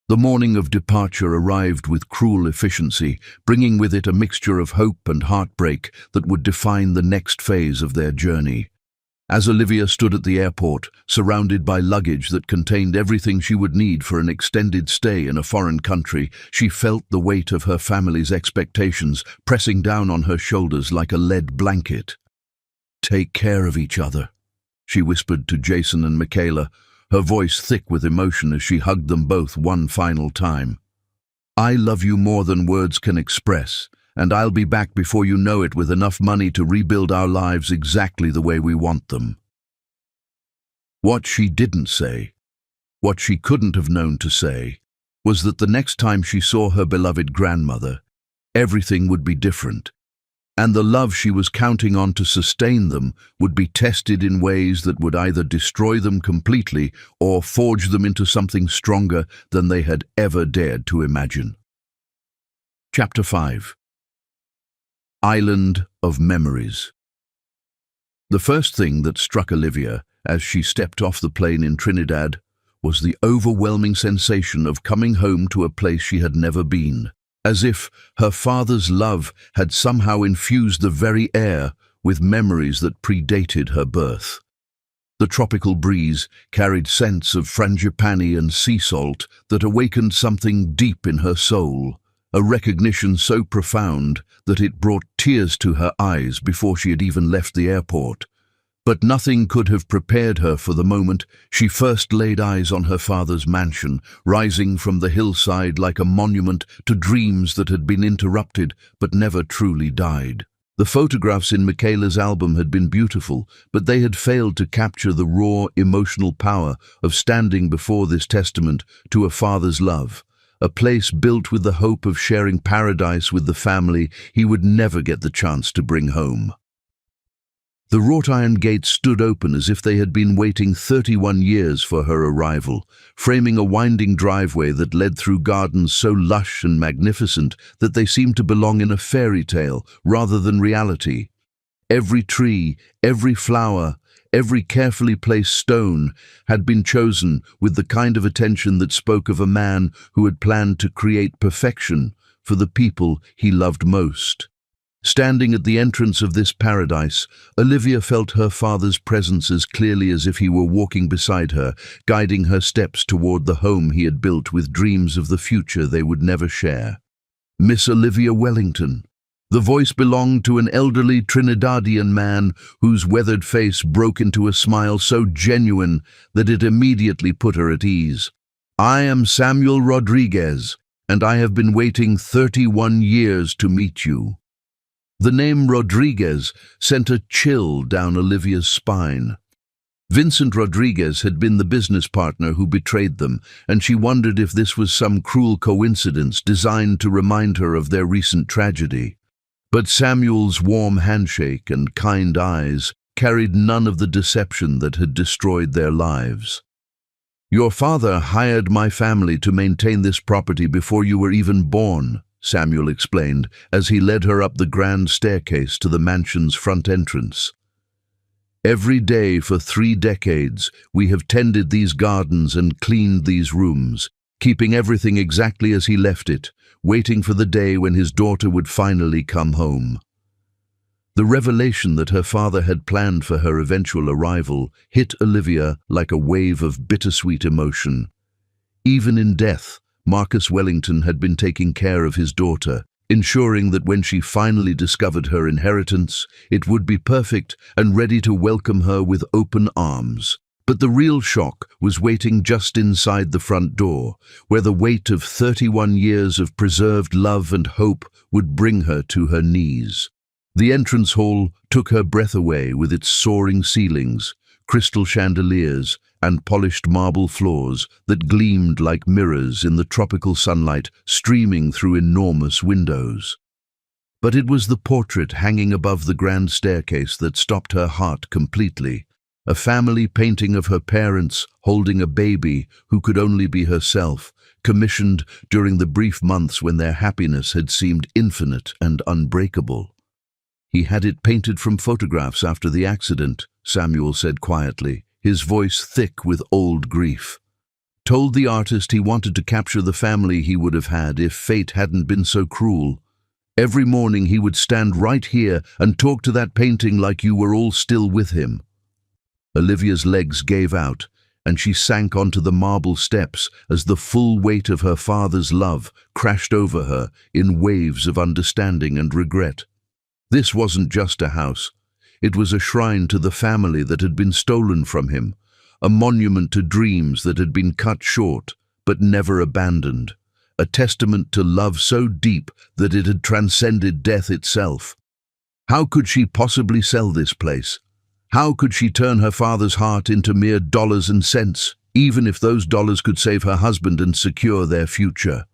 The morning of departure arrived with cruel efficiency, bringing with it a mixture of hope and heartbreak that would define the next phase of their journey. As Olivia stood at the airport, surrounded by luggage that contained everything she would need for an extended stay in a foreign country, she felt the weight of her family's expectations pressing down on her shoulders like a lead blanket. "Take care of each other," she whispered to Jason and Michaela, her voice thick with emotion as she hugged them both one final time. "I love you more than words can express, and I'll be back before you know it with enough money to rebuild our lives exactly the way we want them." What she didn't say, what she couldn't have known to say, was that the next time she saw her beloved grandmother, everything would be different, and the love she was counting on to sustain them would be tested in ways that would either destroy them completely or forge them into something stronger than they had ever dared to imagine. Chapter 5. Island of Memories. The first thing that struck Olivia as she stepped off the plane in Trinidad was the overwhelming sensation of coming home to a place she had never been, as if her father's love had somehow infused the very air with memories that predated her birth. The tropical breeze carried scents of frangipani and sea salt that awakened something deep in her soul, a recognition so profound that it brought tears to her eyes before she had even left the airport. But nothing could have prepared her for the moment she first laid eyes on her father's mansion, rising from the hillside like a monument to dreams that had been interrupted but never truly died. The photographs in Michaela's album had been beautiful, but they had failed to capture the raw, emotional power of standing before this testament to a father's love, a place built with the hope of sharing paradise with the family he would never get the chance to bring home. The wrought iron gates stood open as if they had been waiting 31 years for her arrival, framing a winding driveway that led through gardens so lush and magnificent that they seemed to belong in a fairy tale rather than reality. Every tree, every flower, every carefully placed stone had been chosen with the kind of attention that spoke of a man who had planned to create perfection for the people he loved most. Standing at the entrance of this paradise, Olivia felt her father's presence as clearly as if he were walking beside her, guiding her steps toward the home he had built with dreams of the future they would never share. Miss Olivia Wellington. The voice belonged to an elderly Trinidadian man whose weathered face broke into a smile so genuine that it immediately put her at ease. "I am Samuel Rodriguez, and I have been waiting 31 years to meet you." The name Rodriguez sent a chill down Olivia's spine. Vincent Rodriguez had been the business partner who betrayed them, and she wondered if this was some cruel coincidence designed to remind her of their recent tragedy. But Samuel's warm handshake and kind eyes carried none of the deception that had destroyed their lives. "Your father hired my family to maintain this property before you were even born," Samuel explained as he led her up the grand staircase to the mansion's front entrance. "Every day for 3 decades, we have tended these gardens and cleaned these rooms, keeping everything exactly as he left it, waiting for the day when his daughter would finally come home." The revelation that her father had planned for her eventual arrival hit Olivia like a wave of bittersweet emotion. Even in death, Marcus Wellington had been taking care of his daughter, ensuring that when she finally discovered her inheritance, it would be perfect and ready to welcome her with open arms. But the real shock was waiting just inside the front door, where the weight of 31 years of preserved love and hope would bring her to her knees. The entrance hall took her breath away with its soaring ceilings, crystal chandeliers, and polished marble floors that gleamed like mirrors in the tropical sunlight streaming through enormous windows. But it was the portrait hanging above the grand staircase that stopped her heart completely, a family painting of her parents holding a baby who could only be herself, commissioned during the brief months when their happiness had seemed infinite and unbreakable. "He had it painted from photographs after the accident," Samuel said quietly, his voice thick with old grief. "Told the artist he wanted to capture the family he would have had if fate hadn't been so cruel. Every morning he would stand right here and talk to that painting like you were all still with him." Olivia's legs gave out, and she sank onto the marble steps as the full weight of her father's love crashed over her in waves of understanding and regret. This wasn't just a house. It was a shrine to the family that had been stolen from him, a monument to dreams that had been cut short but never abandoned, a testament to love so deep that it had transcended death itself. How could she possibly sell this place? How could she turn her father's heart into mere dollars and cents, even if those dollars could save her husband and secure their future?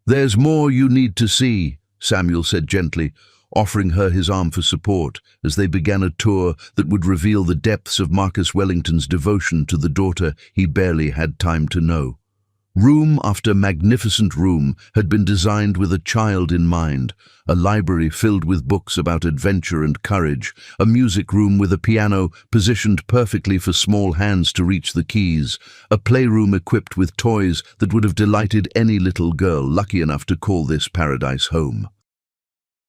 "There's more you need to see," Samuel said gently, offering her his arm for support as they began a tour that would reveal the depths of Marcus Wellington's devotion to the daughter he barely had time to know. Room after magnificent room had been designed with a child in mind, a library filled with books about adventure and courage, a music room with a piano positioned perfectly for small hands to reach the keys, a playroom equipped with toys that would have delighted any little girl lucky enough to call this paradise home.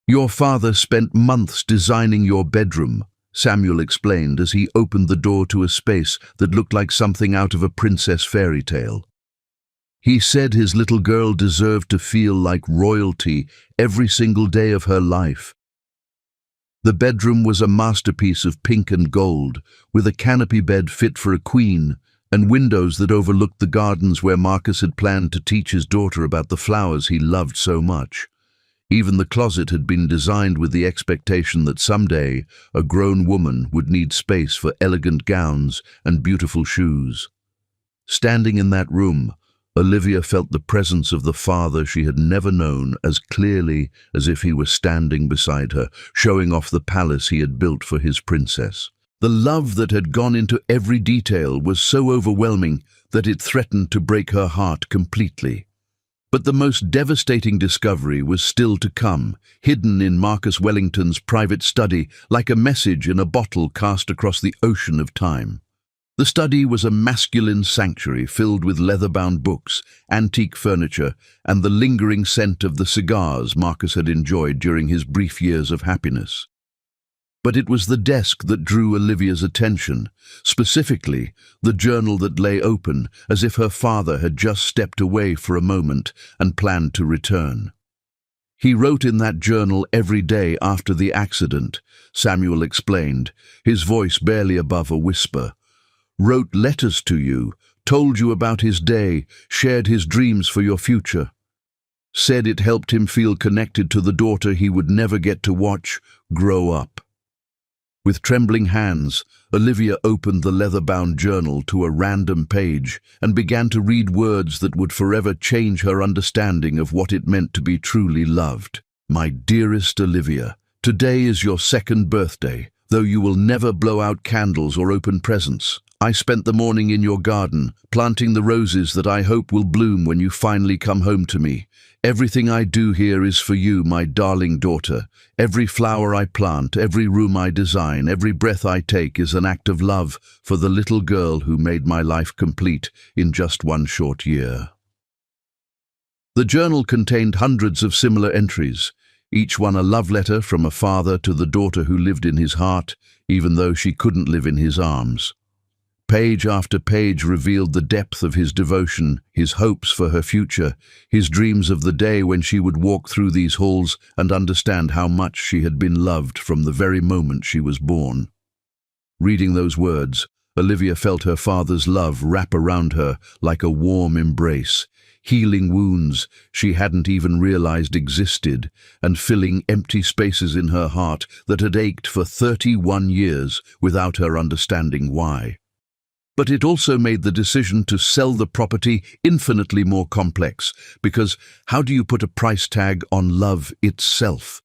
"Your father spent months designing your bedroom," Samuel explained as he opened the door to a space that looked like something out of a princess fairy tale. He said his little girl deserved to feel like royalty every single day of her life. The bedroom was a masterpiece of pink and gold, with a canopy bed fit for a queen and windows that overlooked the gardens where Marcus had planned to teach his daughter about the flowers he loved so much. Even the closet had been designed with the expectation that someday a grown woman would need space for elegant gowns and beautiful shoes. Standing in that room, Olivia felt the presence of the father she had never known as clearly as if he were standing beside her, showing off the palace he had built for his princess. The love that had gone into every detail was so overwhelming that it threatened to break her heart completely. But the most devastating discovery was still to come, hidden in Marcus Wellington's private study, like a message in a bottle cast across the ocean of time. The study was a masculine sanctuary filled with leather-bound books, antique furniture, and the lingering scent of the cigars Marcus had enjoyed during his brief years of happiness. But it was the desk that drew Olivia's attention, specifically the journal that lay open, as if her father had just stepped away for a moment and planned to return. He wrote in that journal every day after the accident, Samuel explained, his voice barely above a whisper. Wrote letters to you, told you about his day, shared his dreams for your future. Said it helped him feel connected to the daughter he would never get to watch grow up. With trembling hands, Olivia opened the leather-bound journal to a random page and began to read words that would forever change her understanding of what it meant to be truly loved. My dearest Olivia, today is your 2nd birthday. Though you will never blow out candles or open presents, I spent the morning in your garden, planting the roses that I hope will bloom when you finally come home to me. Everything I do here is for you, my darling daughter. Every flower I plant, every room I design, every breath I take is an act of love for the little girl who made my life complete in just one short year. The journal contained hundreds of similar entries, each one a love letter from a father to the daughter who lived in his heart, even though she couldn't live in his arms. Page after page revealed the depth of his devotion, his hopes for her future, his dreams of the day when she would walk through these halls and understand how much she had been loved from the very moment she was born. Reading those words, Olivia felt her father's love wrap around her like a warm embrace, healing wounds she hadn't even realized existed, and filling empty spaces in her heart that had ached for 31 years without her understanding why. But it also made the decision to sell the property infinitely more complex, because how do you put a price tag on love itself?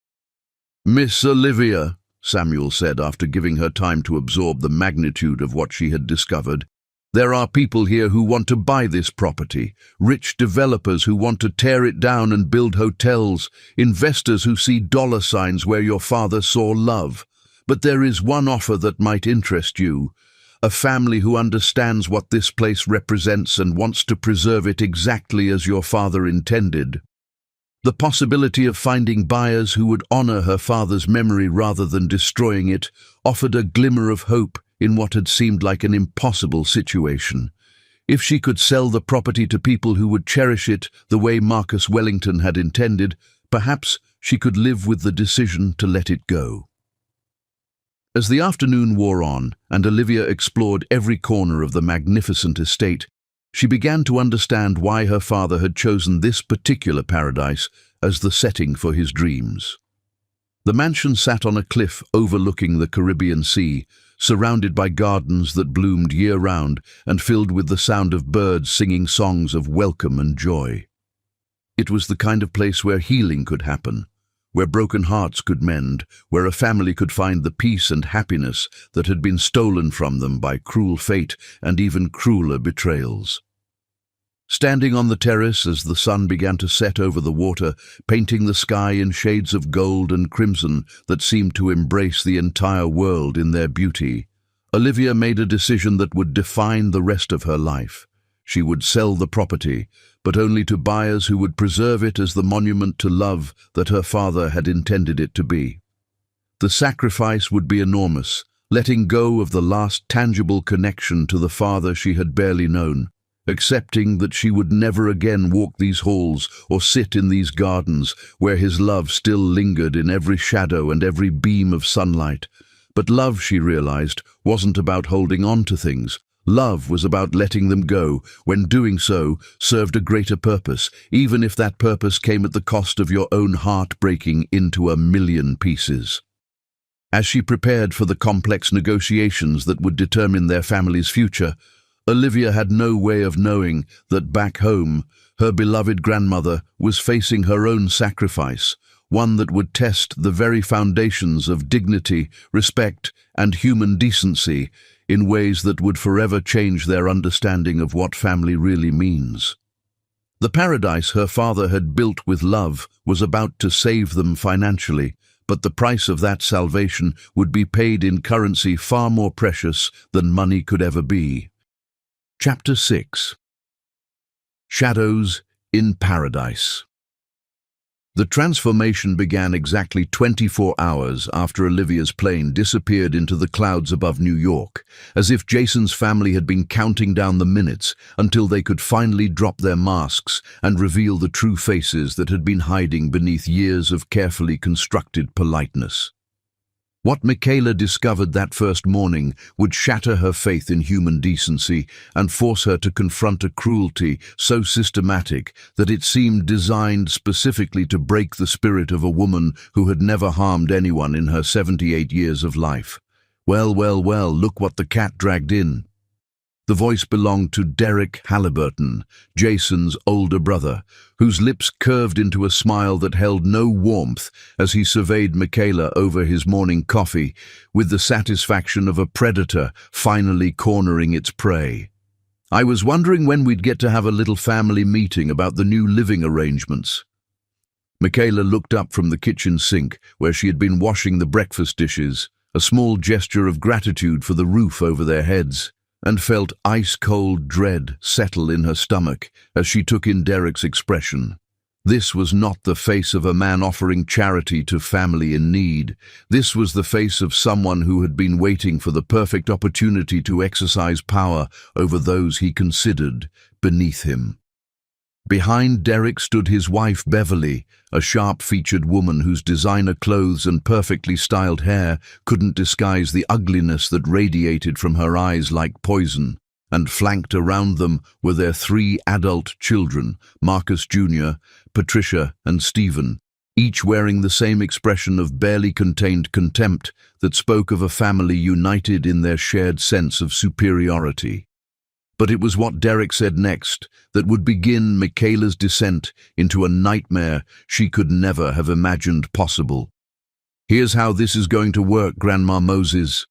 Miss Olivia, Samuel said after giving her time to absorb the magnitude of what she had discovered, there are people here who want to buy this property, rich developers who want to tear it down and build hotels, investors who see dollar signs where your father saw love. But there is one offer that might interest you. A family who understands what this place represents and wants to preserve it exactly as your father intended. The possibility of finding buyers who would honor her father's memory rather than destroying it offered a glimmer of hope in what had seemed like an impossible situation. If she could sell the property to people who would cherish it the way Marcus Wellington had intended, perhaps she could live with the decision to let it go. As the afternoon wore on and Olivia explored every corner of the magnificent estate, she began to understand why her father had chosen this particular paradise as the setting for his dreams. The mansion sat on a cliff overlooking the Caribbean Sea, surrounded by gardens that bloomed year-round and filled with the sound of birds singing songs of welcome and joy. It was the kind of place where healing could happen, where broken hearts could mend, where a family could find the peace and happiness that had been stolen from them by cruel fate and even crueler betrayals. Standing on the terrace as the sun began to set over the water, painting the sky in shades of gold and crimson that seemed to embrace the entire world in their beauty, Olivia made a decision that would define the rest of her life. She would sell the property, but only to buyers who would preserve it as the monument to love that her father had intended it to be. The sacrifice would be enormous, letting go of the last tangible connection to the father she had barely known, accepting that she would never again walk these halls or sit in these gardens where his love still lingered in every shadow and every beam of sunlight. But love, she realized, wasn't about holding on to things. Love was about letting them go, when doing so served a greater purpose, even if that purpose came at the cost of your own heart breaking into a million pieces. As she prepared for the complex negotiations that would determine their family's future, Olivia had no way of knowing that back home, her beloved grandmother was facing her own sacrifice, one that would test the very foundations of dignity, respect, and human decency in ways that would forever change their understanding of what family really means. The paradise her father had built with love was about to save them financially, but the price of that salvation would be paid in currency far more precious than money could ever be. Chapter 6. Shadows in Paradise. The transformation began exactly 24 hours after Olivia's plane disappeared into the clouds above New York, as if Jason's family had been counting down the minutes until they could finally drop their masks and reveal the true faces that had been hiding beneath years of carefully constructed politeness. What Michaela discovered that first morning would shatter her faith in human decency and force her to confront a cruelty so systematic that it seemed designed specifically to break the spirit of a woman who had never harmed anyone in her 78 years of life. Well, look what the cat dragged in. The voice belonged to Derek Halliburton, Jason's older brother, whose lips curved into a smile that held no warmth as he surveyed Michaela over his morning coffee, with the satisfaction of a predator finally cornering its prey. "I was wondering when we'd get to have a little family meeting about the new living arrangements." Michaela looked up from the kitchen sink, where she had been washing the breakfast dishes, a small gesture of gratitude for the roof over their heads, and felt ice-cold dread settle in her stomach as she took in Derek's expression. This was not the face of a man offering charity to family in need. This was the face of someone who had been waiting for the perfect opportunity to exercise power over those he considered beneath him. Behind Derek stood his wife Beverly, a sharp-featured woman whose designer clothes and perfectly styled hair couldn't disguise the ugliness that radiated from her eyes like poison, and flanked around them were their 3 adult children, Marcus Jr., Patricia, and Stephen, each wearing the same expression of barely contained contempt that spoke of a family united in their shared sense of superiority. But it was what Derek said next that would begin Michaela's descent into a nightmare she could never have imagined possible. "Here's how this is going to work, Grandma Moses,"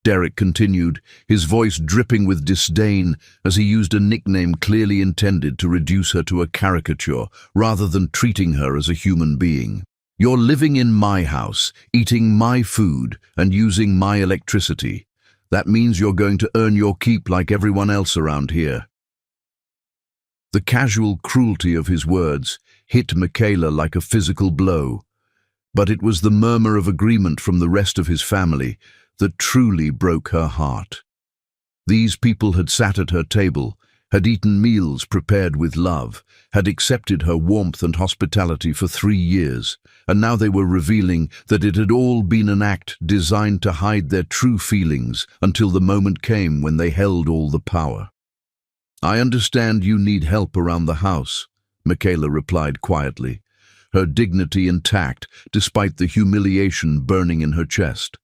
Derek continued, his voice dripping with disdain as he used a nickname clearly intended to reduce her to a caricature rather than treating her as a human being. "You're living in my house, eating my food, and using my electricity. That means you're going to earn your keep like everyone else around here." The casual cruelty of his words hit Michaela like a physical blow, but it was the murmur of agreement from the rest of his family that truly broke her heart. These people had sat at her table, had eaten meals prepared with love, had accepted her warmth and hospitality for 3 years, and now they were revealing that it had all been an act designed to hide their true feelings until the moment came when they held all the power. "I understand you need help around the house," Michaela replied quietly, her dignity intact despite the humiliation burning in her chest.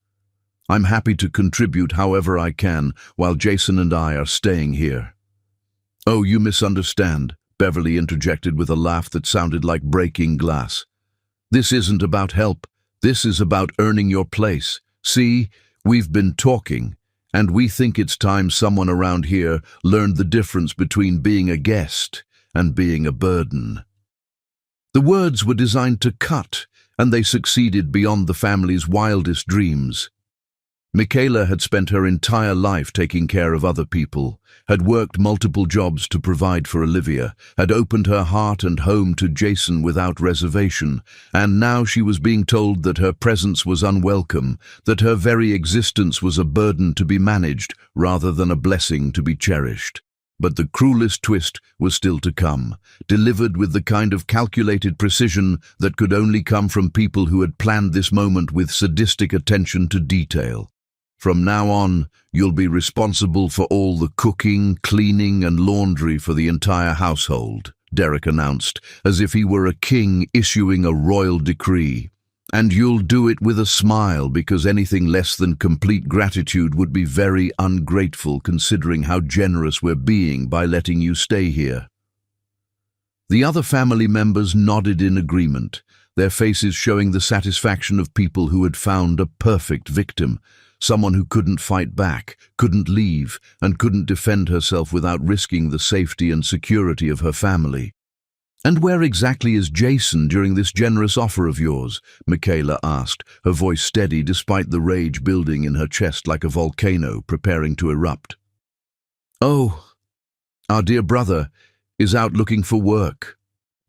"I'm happy to contribute however I can while Jason and I are staying here." "Oh, you misunderstand," Beverly interjected with a laugh that sounded like breaking glass. "This isn't about help. This is about earning your place. See, we've been talking, and we think it's time someone around here learned the difference between being a guest and being a burden." The words were designed to cut, and they succeeded beyond the family's wildest dreams. Michaela had spent her entire life taking care of other people, had worked multiple jobs to provide for Olivia, had opened her heart and home to Jason without reservation, and now she was being told that her presence was unwelcome, that her very existence was a burden to be managed rather than a blessing to be cherished. But the cruelest twist was still to come, delivered with the kind of calculated precision that could only come from people who had planned this moment with sadistic attention to detail. From now on, you'll be responsible for all the cooking, cleaning, and laundry for the entire household, Derek announced, as if he were a king issuing a royal decree. And you'll do it with a smile, because anything less than complete gratitude would be very ungrateful considering how generous we're being by letting you stay here. The other family members nodded in agreement, their faces showing the satisfaction of people who had found a perfect victim, someone who couldn't fight back, couldn't leave, and couldn't defend herself without risking the safety and security of her family. "And where exactly is Jason during this generous offer of yours?" Michaela asked, her voice steady despite the rage building in her chest like a volcano preparing to erupt. "Oh, our dear brother is out looking for work,"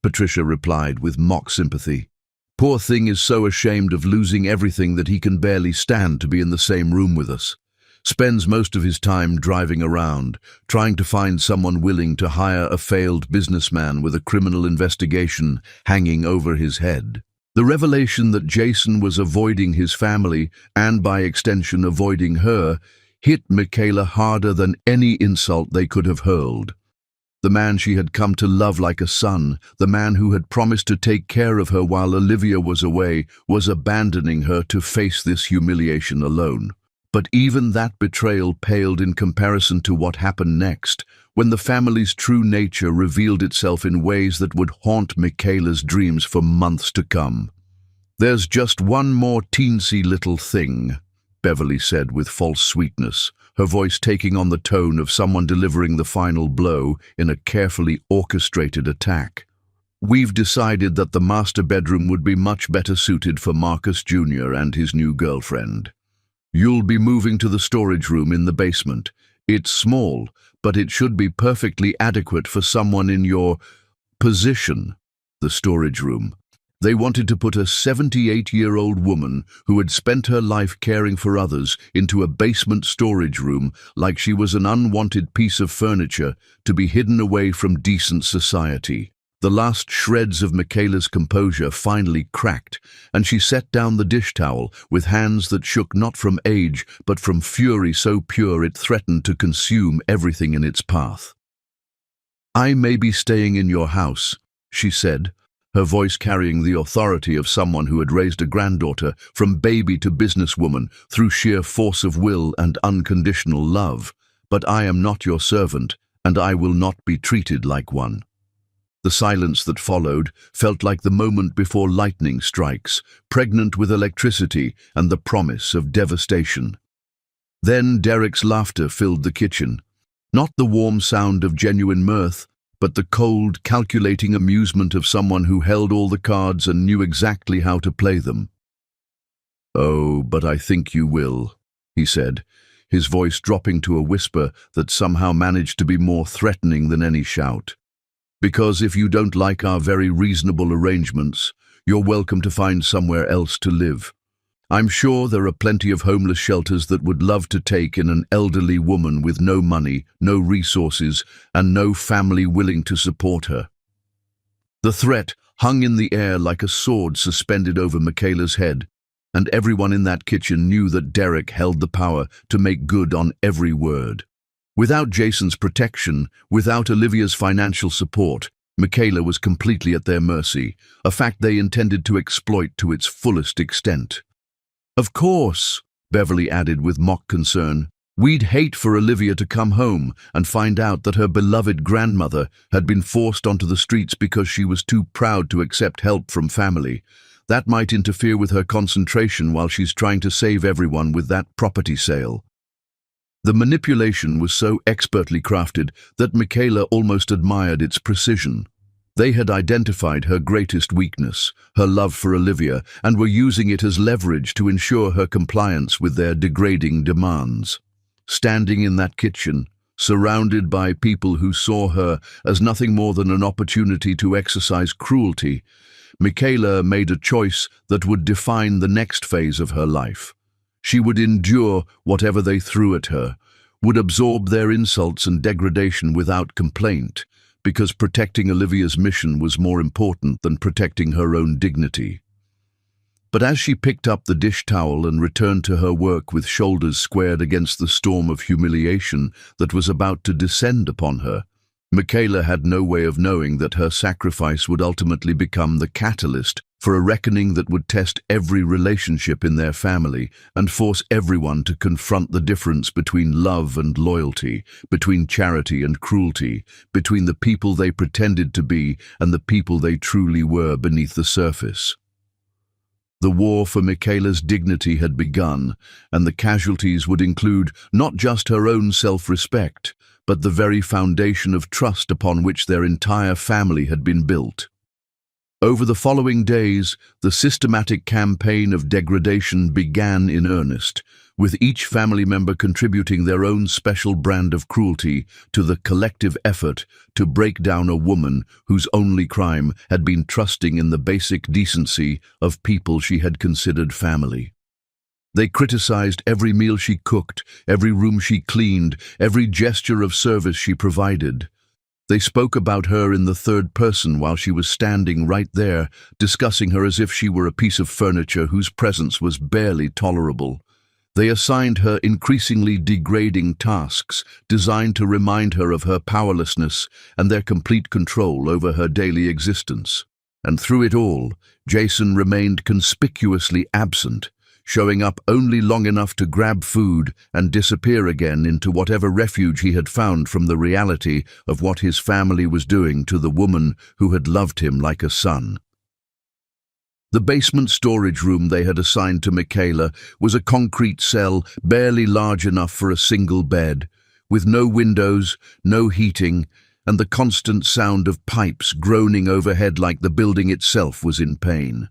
Patricia replied with mock sympathy. "Poor thing is so ashamed of losing everything that he can barely stand to be in the same room with us. Spends most of his time driving around, trying to find someone willing to hire a failed businessman with a criminal investigation hanging over his head." The revelation that Jason was avoiding his family, and by extension avoiding her, hit Michaela harder than any insult they could have hurled. The man she had come to love like a son, the man who had promised to take care of her while Olivia was away, was abandoning her to face this humiliation alone. But even that betrayal paled in comparison to what happened next, when the family's true nature revealed itself in ways that would haunt Michaela's dreams for months to come. "There's just one more teensy little thing," Beverly said with false sweetness, her voice taking on the tone of someone delivering the final blow in a carefully orchestrated attack. "We've decided that the master bedroom would be much better suited for Marcus Jr. and his new girlfriend. You'll be moving to the storage room in the basement. It's small, but it should be perfectly adequate for someone in your position." The storage room. They wanted to put a 78-year-old woman who had spent her life caring for others into a basement storage room like she was an unwanted piece of furniture to be hidden away from decent society. The last shreds of Michaela's composure finally cracked, and she set down the dish towel with hands that shook not from age but from fury so pure it threatened to consume everything in its path. "I may be staying in your house," she said, her voice carrying the authority of someone who had raised a granddaughter from baby to businesswoman through sheer force of will and unconditional love. "But I am not your servant, and I will not be treated like one." The silence that followed felt like the moment before lightning strikes, pregnant with electricity and the promise of devastation. Then Derek's laughter filled the kitchen. Not the warm sound of genuine mirth, but the cold, calculating amusement of someone who held all the cards and knew exactly how to play them. "Oh, but I think you will," he said, his voice dropping to a whisper that somehow managed to be more threatening than any shout. "Because if you don't like our very reasonable arrangements, you're welcome to find somewhere else to live. I'm sure there are plenty of homeless shelters that would love to take in an elderly woman with no money, no resources, and no family willing to support her." The threat hung in the air like a sword suspended over Michaela's head, and everyone in that kitchen knew that Derek held the power to make good on every word. Without Jason's protection, without Olivia's financial support, Michaela was completely at their mercy, a fact they intended to exploit to its fullest extent. "Of course," Beverly added with mock concern, "we'd hate for Olivia to come home and find out that her beloved grandmother had been forced onto the streets because she was too proud to accept help from family. That might interfere with her concentration while she's trying to save everyone with that property sale." The manipulation was so expertly crafted that Michaela almost admired its precision. They had identified her greatest weakness, her love for Olivia, and were using it as leverage to ensure her compliance with their degrading demands. Standing in that kitchen, surrounded by people who saw her as nothing more than an opportunity to exercise cruelty, Michaela made a choice that would define the next phase of her life. She would endure whatever they threw at her, would absorb their insults and degradation without complaint, because protecting Olivia's mission was more important than protecting her own dignity. But as she picked up the dish towel and returned to her work with shoulders squared against the storm of humiliation that was about to descend upon her, Michaela had no way of knowing that her sacrifice would ultimately become the catalyst for a reckoning that would test every relationship in their family and force everyone to confront the difference between love and loyalty, between charity and cruelty, between the people they pretended to be and the people they truly were beneath the surface. The war for Michaela's dignity had begun, and the casualties would include not just her own self-respect, but the very foundation of trust upon which their entire family had been built. Over the following days, the systematic campaign of degradation began in earnest, with each family member contributing their own special brand of cruelty to the collective effort to break down a woman whose only crime had been trusting in the basic decency of people she had considered family. They criticized every meal she cooked, every room she cleaned, every gesture of service she provided. They spoke about her in the third person while she was standing right there, discussing her as if she were a piece of furniture whose presence was barely tolerable. They assigned her increasingly degrading tasks designed to remind her of her powerlessness and their complete control over her daily existence. And through it all, Jason remained conspicuously absent, showing up only long enough to grab food and disappear again into whatever refuge he had found from the reality of what his family was doing to the woman who had loved him like a son. The basement storage room they had assigned to Michaela was a concrete cell barely large enough for a single bed, with no windows, no heating, and the constant sound of pipes groaning overhead like the building itself was in pain.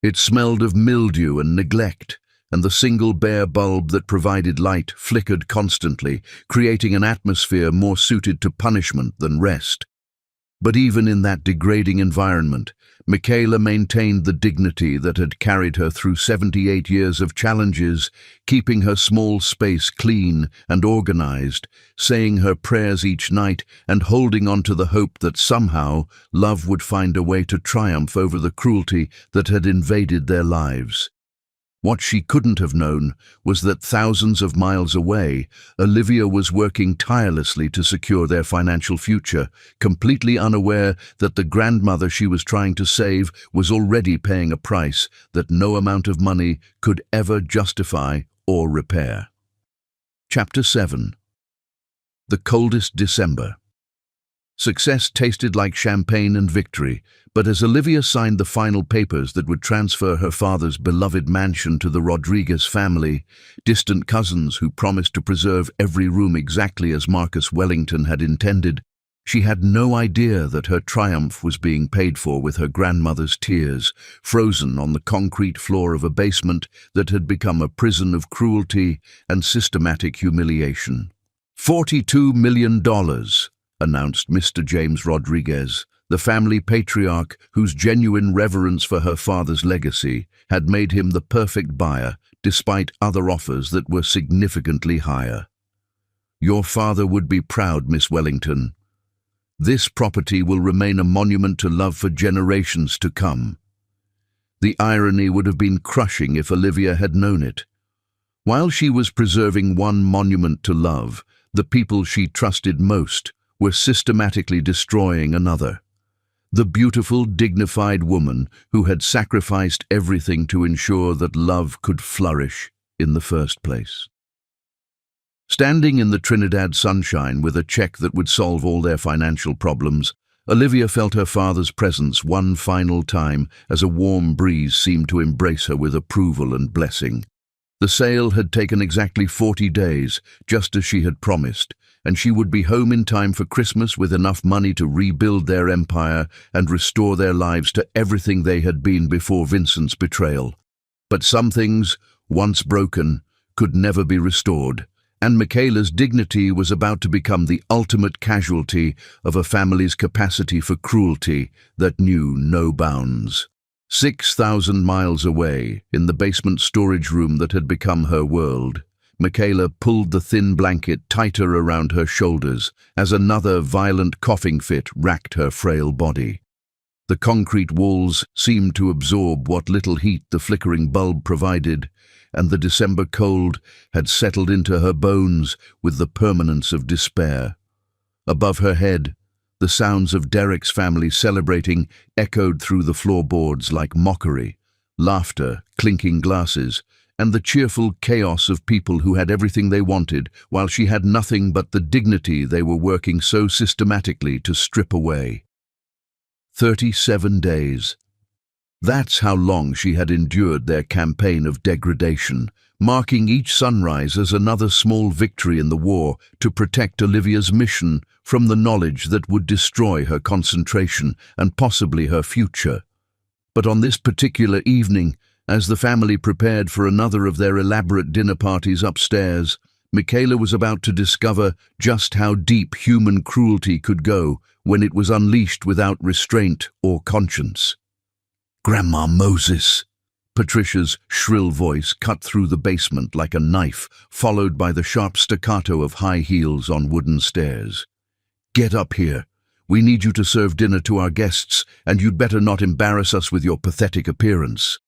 It smelled of mildew and neglect, and the single bare bulb that provided light flickered constantly, creating an atmosphere more suited to punishment than rest. But even in that degrading environment, Michaela maintained the dignity that had carried her through 78 years of challenges, keeping her small space clean and organized, saying her prayers each night and holding on to the hope that somehow love would find a way to triumph over the cruelty that had invaded their lives. What she couldn't have known was that thousands of miles away, Olivia was working tirelessly to secure their financial future, completely unaware that the grandmother she was trying to save was already paying a price that no amount of money could ever justify or repair. Chapter 7. The Coldest December. Success tasted like champagne and victory, but as Olivia signed the final papers that would transfer her father's beloved mansion to the Rodriguez family, distant cousins who promised to preserve every room exactly as Marcus Wellington had intended, she had no idea that her triumph was being paid for with her grandmother's tears, frozen on the concrete floor of a basement that had become a prison of cruelty and systematic humiliation. $42 million. Announced Mr. James Rodriguez, the family patriarch whose genuine reverence for her father's legacy had made him the perfect buyer despite other offers that were significantly higher. Your father would be proud, Miss Wellington. This property will remain a monument to love for generations to come. The irony would have been crushing if Olivia had known it. While she was preserving one monument to love, the people she trusted most were systematically destroying another. The beautiful, dignified woman who had sacrificed everything to ensure that love could flourish in the first place. Standing in the Trinidad sunshine with a check that would solve all their financial problems, Olivia felt her father's presence one final time as a warm breeze seemed to embrace her with approval and blessing. The sale had taken exactly 40 days, just as she had promised, and she would be home in time for Christmas with enough money to rebuild their empire and restore their lives to everything they had been before Vincent's betrayal. But some things, once broken, could never be restored, and Michaela's dignity was about to become the ultimate casualty of a family's capacity for cruelty that knew no bounds. 6,000 miles away, in the basement storage room that had become her world, Michaela pulled the thin blanket tighter around her shoulders as another violent coughing fit racked her frail body. The concrete walls seemed to absorb what little heat the flickering bulb provided, and the December cold had settled into her bones with the permanence of despair. Above her head, the sounds of Derek's family celebrating echoed through the floorboards like mockery, laughter, clinking glasses, and the cheerful chaos of people who had everything they wanted, while she had nothing but the dignity they were working so systematically to strip away. 37 days. That's how long she had endured their campaign of degradation, marking each sunrise as another small victory in the war to protect Olivia's mission from the knowledge that would destroy her concentration and possibly her future. But on this particular evening, as the family prepared for another of their elaborate dinner parties upstairs, Michaela was about to discover just how deep human cruelty could go when it was unleashed without restraint or conscience. "Grandma Moses!" Patricia's shrill voice cut through the basement like a knife, followed by the sharp staccato of high heels on wooden stairs. "Get up here. We need you to serve dinner to our guests, and you'd better not embarrass us with your pathetic appearance."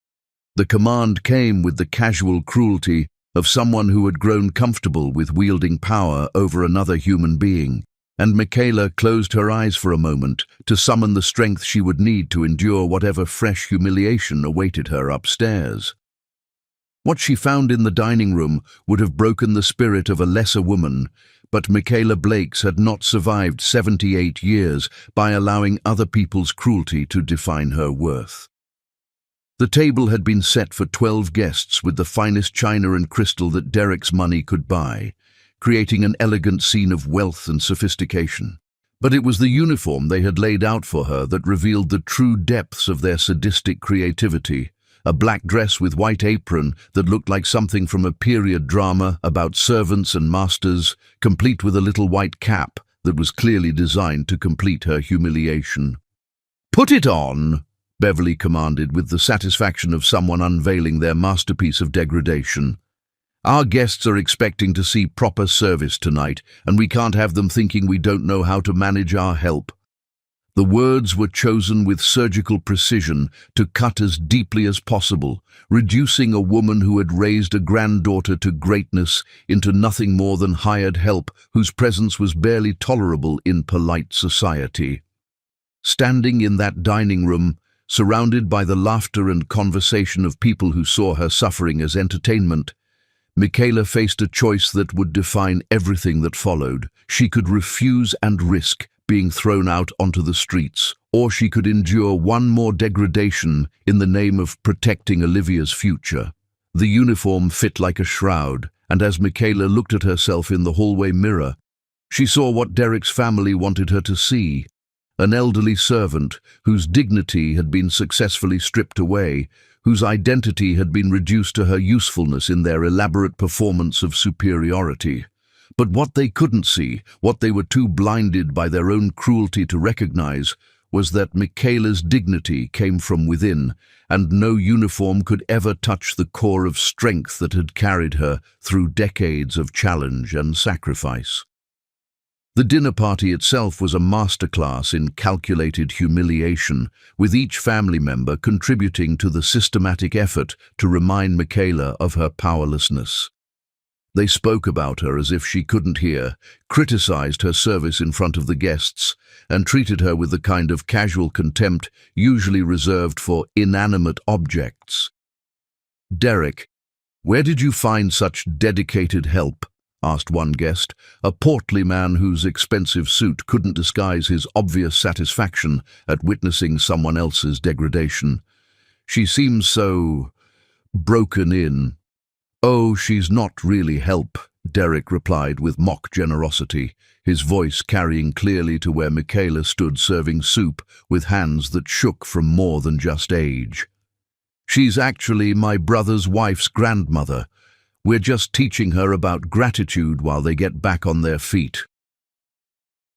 The command came with the casual cruelty of someone who had grown comfortable with wielding power over another human being, and Michaela closed her eyes for a moment to summon the strength she would need to endure whatever fresh humiliation awaited her upstairs. What she found in the dining room would have broken the spirit of a lesser woman, but Michaela Blakes had not survived 78 years by allowing other people's cruelty to define her worth. The table had been set for 12 guests with the finest china and crystal that Derek's money could buy, creating an elegant scene of wealth and sophistication. But it was the uniform they had laid out for her that revealed the true depths of their sadistic creativity. A black dress with white apron that looked like something from a period drama about servants and masters, complete with a little white cap that was clearly designed to complete her humiliation. "Put it on!" Beverly commanded with the satisfaction of someone unveiling their masterpiece of degradation. "Our guests are expecting to see proper service tonight, and we can't have them thinking we don't know how to manage our help." The words were chosen with surgical precision to cut as deeply as possible, reducing a woman who had raised a granddaughter to greatness into nothing more than hired help whose presence was barely tolerable in polite society. Standing in that dining room, surrounded by the laughter and conversation of people who saw her suffering as entertainment, Michaela faced a choice that would define everything that followed. She could refuse and risk being thrown out onto the streets, or she could endure one more degradation in the name of protecting Olivia's future. The uniform fit like a shroud, and as Michaela looked at herself in the hallway mirror, she saw what Derek's family wanted her to see: an elderly servant whose dignity had been successfully stripped away, whose identity had been reduced to her usefulness in their elaborate performance of superiority. But what they couldn't see, what they were too blinded by their own cruelty to recognize, was that Michaela's dignity came from within, and no uniform could ever touch the core of strength that had carried her through decades of challenge and sacrifice. The dinner party itself was a masterclass in calculated humiliation, with each family member contributing to the systematic effort to remind Michaela of her powerlessness. They spoke about her as if she couldn't hear, criticized her service in front of the guests, and treated her with the kind of casual contempt usually reserved for inanimate objects. "Derek, where did you find such dedicated help?" asked one guest, a portly man whose expensive suit couldn't disguise his obvious satisfaction at witnessing someone else's degradation. "She seems so broken in." "Oh, she's not really help," Derek replied with mock generosity, his voice carrying clearly to where Michaela stood serving soup with hands that shook from more than just age. "She's actually my brother's wife's grandmother. We're just teaching her about gratitude while they get back on their feet."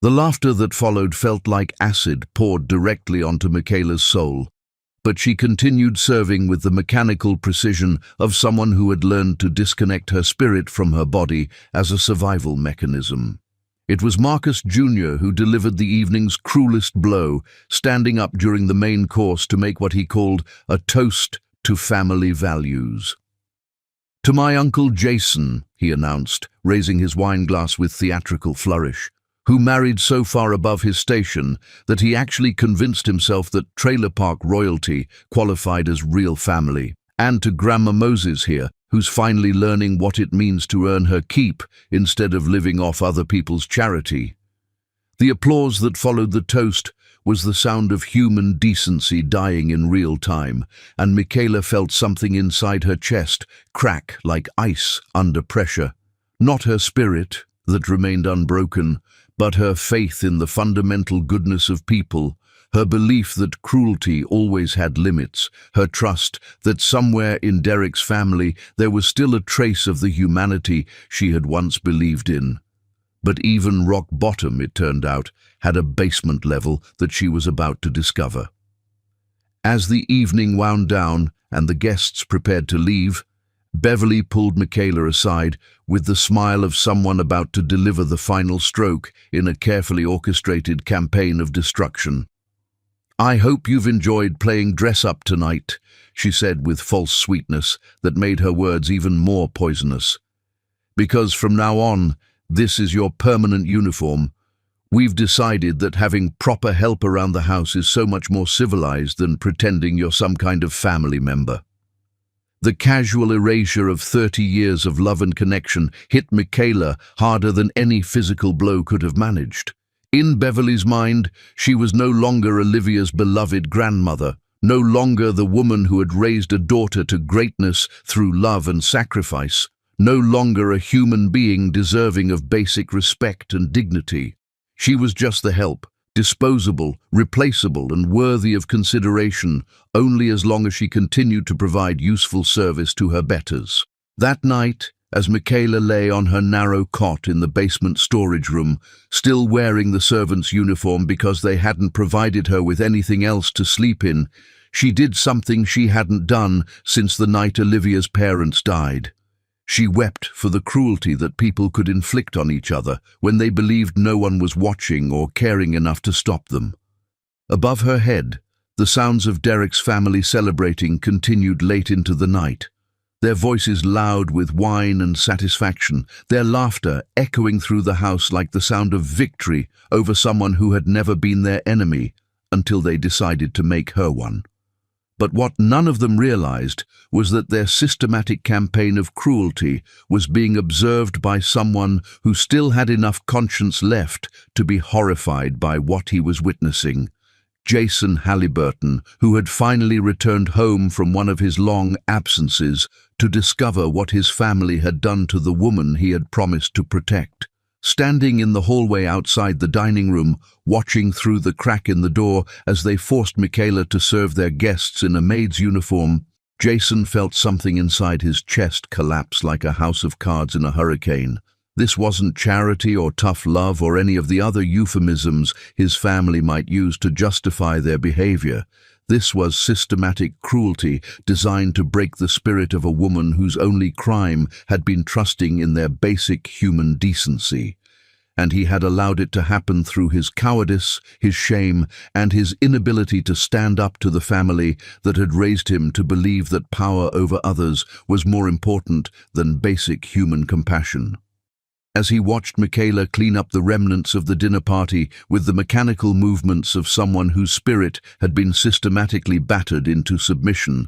The laughter that followed felt like acid poured directly onto Michaela's soul, but she continued serving with the mechanical precision of someone who had learned to disconnect her spirit from her body as a survival mechanism. It was Marcus Jr. who delivered the evening's cruelest blow, standing up during the main course to make what he called a toast to family values. "To my Uncle Jason," he announced, raising his wine glass with theatrical flourish, "who married so far above his station that he actually convinced himself that trailer park royalty qualified as real family. And to Grandma Moses here, who's finally learning what it means to earn her keep instead of living off other people's charity." The applause that followed the toast was the sound of human decency dying in real time, and Michaela felt something inside her chest crack like ice under pressure. Not her spirit, that remained unbroken, but her faith in the fundamental goodness of people, her belief that cruelty always had limits, her trust that somewhere in Derek's family there was still a trace of the humanity she had once believed in. But even rock bottom, it turned out, had a basement level that she was about to discover. As the evening wound down and the guests prepared to leave, Beverly pulled Michaela aside with the smile of someone about to deliver the final stroke in a carefully orchestrated campaign of destruction. "I hope you've enjoyed playing dress-up tonight," she said with false sweetness that made her words even more poisonous. "Because from now on, this is your permanent uniform. We've decided that having proper help around the house is so much more civilized than pretending you're some kind of family member." The casual erasure of 30 years of love and connection hit Michaela harder than any physical blow could have managed. In Beverly's mind, she was no longer Olivia's beloved grandmother, no longer the woman who had raised a daughter to greatness through love and sacrifice, no longer a human being deserving of basic respect and dignity. She was just the help, disposable, replaceable, and worthy of consideration only as long as she continued to provide useful service to her betters. That night, as Michaela lay on her narrow cot in the basement storage room, still wearing the servant's uniform because they hadn't provided her with anything else to sleep in, she did something she hadn't done since the night Olivia's parents died. She wept for the cruelty that people could inflict on each other when they believed no one was watching or caring enough to stop them. Above her head, the sounds of Derek's family celebrating continued late into the night, their voices loud with wine and satisfaction, their laughter echoing through the house like the sound of victory over someone who had never been their enemy until they decided to make her one. But what none of them realized was that their systematic campaign of cruelty was being observed by someone who still had enough conscience left to be horrified by what he was witnessing. Jason Halliburton, who had finally returned home from one of his long absences to discover what his family had done to the woman he had promised to protect. Standing in the hallway outside the dining room, watching through the crack in the door as they forced Michaela to serve their guests in a maid's uniform, Jason felt something inside his chest collapse like a house of cards in a hurricane. This wasn't charity or tough love or any of the other euphemisms his family might use to justify their behavior. This was systematic cruelty designed to break the spirit of a woman whose only crime had been trusting in their basic human decency. And he had allowed it to happen through his cowardice, his shame, and his inability to stand up to the family that had raised him to believe that power over others was more important than basic human compassion. As he watched Michaela clean up the remnants of the dinner party with the mechanical movements of someone whose spirit had been systematically battered into submission,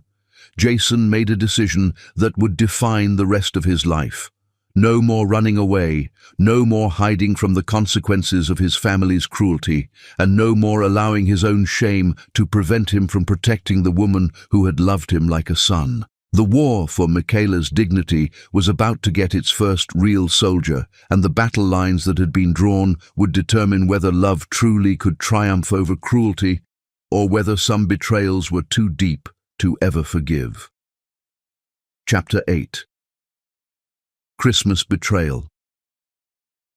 Jason made a decision that would define the rest of his life. No more running away, no more hiding from the consequences of his family's cruelty, and no more allowing his own shame to prevent him from protecting the woman who had loved him like a son. The war for Michaela's dignity was about to get its first real soldier, and the battle lines that had been drawn would determine whether love truly could triumph over cruelty, or whether some betrayals were too deep to ever forgive. Chapter 8. Christmas Betrayal.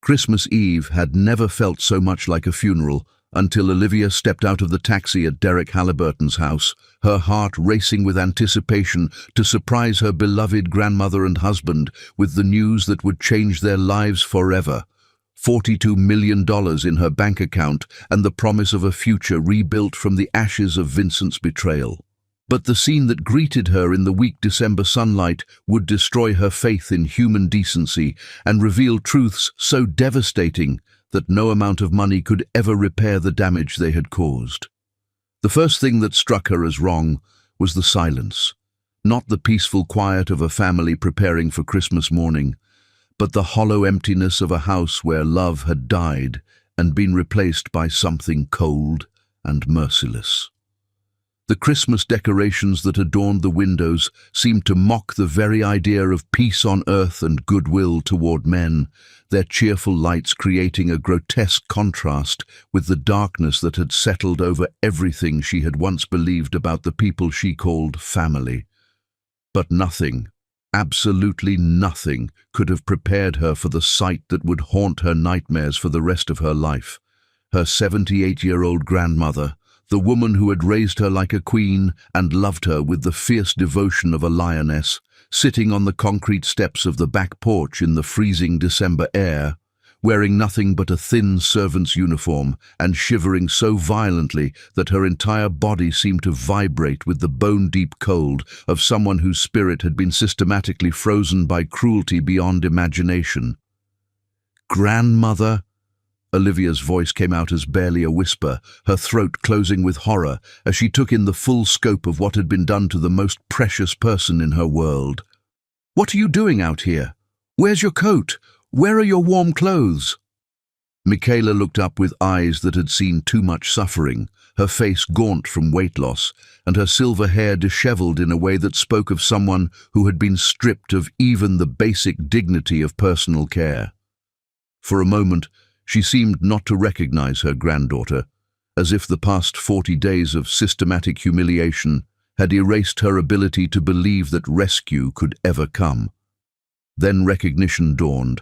Christmas Eve had never felt so much like a funeral until Olivia stepped out of the taxi at Derek Halliburton's house, her heart racing with anticipation to surprise her beloved grandmother and husband with the news that would change their lives forever. $42 million in her bank account and the promise of a future rebuilt from the ashes of Vincent's betrayal. But the scene that greeted her in the weak December sunlight would destroy her faith in human decency and reveal truths so devastating that no amount of money could ever repair the damage they had caused. The first thing that struck her as wrong was the silence, not the peaceful quiet of a family preparing for Christmas morning, but the hollow emptiness of a house where love had died and been replaced by something cold and merciless. The Christmas decorations that adorned the windows seemed to mock the very idea of peace on earth and goodwill toward men, their cheerful lights creating a grotesque contrast with the darkness that had settled over everything she had once believed about the people she called family. But nothing, absolutely nothing, could have prepared her for the sight that would haunt her nightmares for the rest of her life. Her 78-year-old grandmother, the woman who had raised her like a queen and loved her with the fierce devotion of a lioness, sitting on the concrete steps of the back porch in the freezing December air, wearing nothing but a thin servant's uniform and shivering so violently that her entire body seemed to vibrate with the bone-deep cold of someone whose spirit had been systematically frozen by cruelty beyond imagination. "Grandmother?" Olivia's voice came out as barely a whisper, her throat closing with horror as she took in the full scope of what had been done to the most precious person in her world. "What are you doing out here? Where's your coat? Where are your warm clothes?" Michaela looked up with eyes that had seen too much suffering, her face gaunt from weight loss, and her silver hair disheveled in a way that spoke of someone who had been stripped of even the basic dignity of personal care. For a moment, she seemed not to recognize her granddaughter, as if the past 40 days of systematic humiliation had erased her ability to believe that rescue could ever come. Then recognition dawned,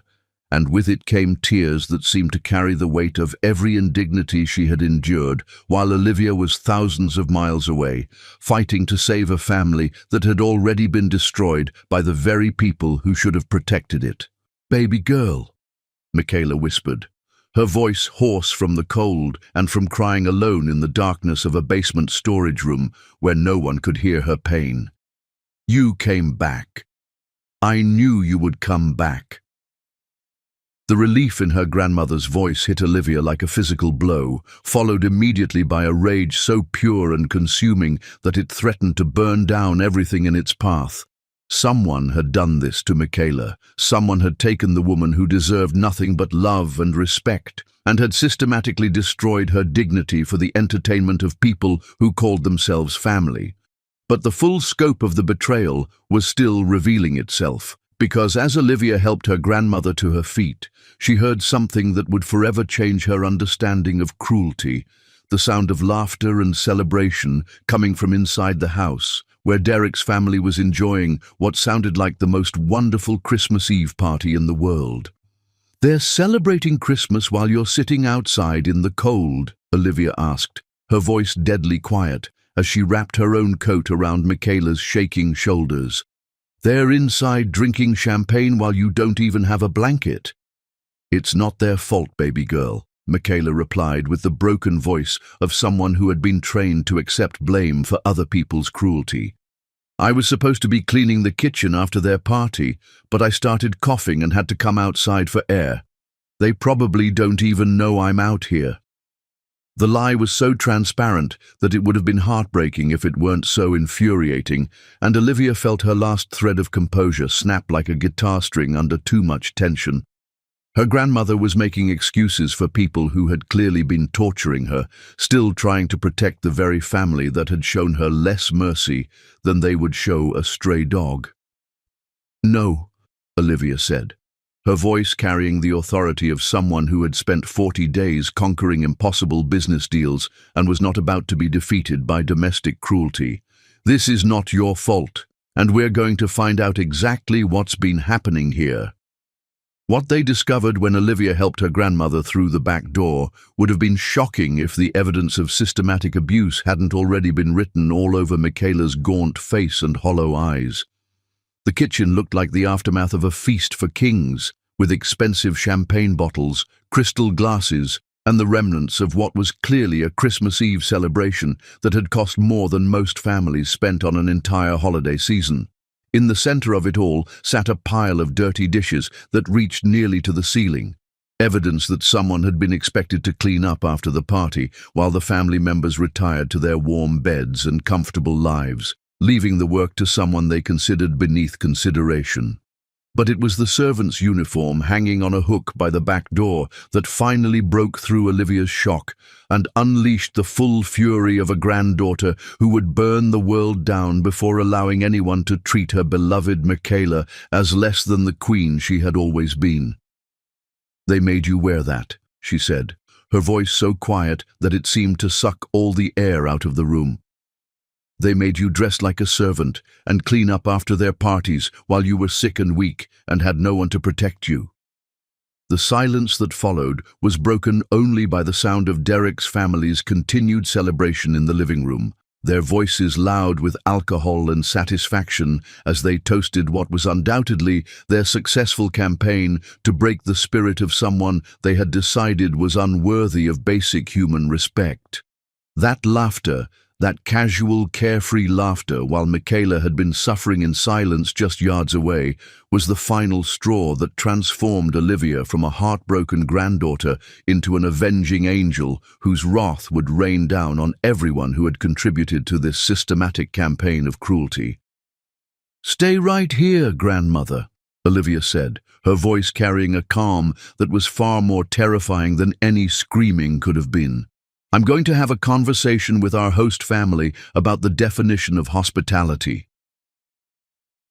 and with it came tears that seemed to carry the weight of every indignity she had endured while Olivia was thousands of miles away, fighting to save a family that had already been destroyed by the very people who should have protected it. "Baby girl," Michaela whispered, her voice hoarse from the cold and from crying alone in the darkness of a basement storage room where no one could hear her pain. "You came back. I knew you would come back." The relief in her grandmother's voice hit Olivia like a physical blow, followed immediately by a rage so pure and consuming that it threatened to burn down everything in its path. Someone had done this to Michaela. Someone had taken the woman who deserved nothing but love and respect, and had systematically destroyed her dignity for the entertainment of people who called themselves family. But the full scope of the betrayal was still revealing itself, because as Olivia helped her grandmother to her feet, she heard something that would forever change her understanding of cruelty, the sound of laughter and celebration coming from inside the house, where Derek's family was enjoying what sounded like the most wonderful Christmas Eve party in the world. "They're celebrating Christmas while you're sitting outside in the cold?" Olivia asked, her voice deadly quiet, as she wrapped her own coat around Michaela's shaking shoulders. "They're inside drinking champagne while you don't even have a blanket." "It's not their fault, baby girl," Michaela replied with the broken voice of someone who had been trained to accept blame for other people's cruelty. "I was supposed to be cleaning the kitchen after their party, but I started coughing and had to come outside for air. They probably don't even know I'm out here." The lie was so transparent that it would have been heartbreaking if it weren't so infuriating, and Olivia felt her last thread of composure snap like a guitar string under too much tension. Her grandmother was making excuses for people who had clearly been torturing her, still trying to protect the very family that had shown her less mercy than they would show a stray dog. "No," Olivia said, her voice carrying the authority of someone who had spent 40 days conquering impossible business deals and was not about to be defeated by domestic cruelty. "This is not your fault, and we're going to find out exactly what's been happening here." What they discovered when Olivia helped her grandmother through the back door would have been shocking if the evidence of systematic abuse hadn't already been written all over Michaela's gaunt face and hollow eyes. The kitchen looked like the aftermath of a feast for kings, with expensive champagne bottles, crystal glasses, and the remnants of what was clearly a Christmas Eve celebration that had cost more than most families spent on an entire holiday season. In the center of it all sat a pile of dirty dishes that reached nearly to the ceiling, evidence that someone had been expected to clean up after the party while the family members retired to their warm beds and comfortable lives, leaving the work to someone they considered beneath consideration. But it was the servant's uniform hanging on a hook by the back door that finally broke through Olivia's shock and unleashed the full fury of a granddaughter who would burn the world down before allowing anyone to treat her beloved Michaela as less than the queen she had always been. "They made you wear that," she said, her voice so quiet that it seemed to suck all the air out of the room. "They made you dress like a servant and clean up after their parties while you were sick and weak and had no one to protect you." The silence that followed was broken only by the sound of Derek's family's continued celebration in the living room, their voices loud with alcohol and satisfaction as they toasted what was undoubtedly their successful campaign to break the spirit of someone they had decided was unworthy of basic human respect. That laughter, that casual, carefree laughter while Michaela had been suffering in silence just yards away, was the final straw that transformed Olivia from a heartbroken granddaughter into an avenging angel whose wrath would rain down on everyone who had contributed to this systematic campaign of cruelty. "Stay right here, grandmother," Olivia said, her voice carrying a calm that was far more terrifying than any screaming could have been. "I'm going to have a conversation with our host family about the definition of hospitality."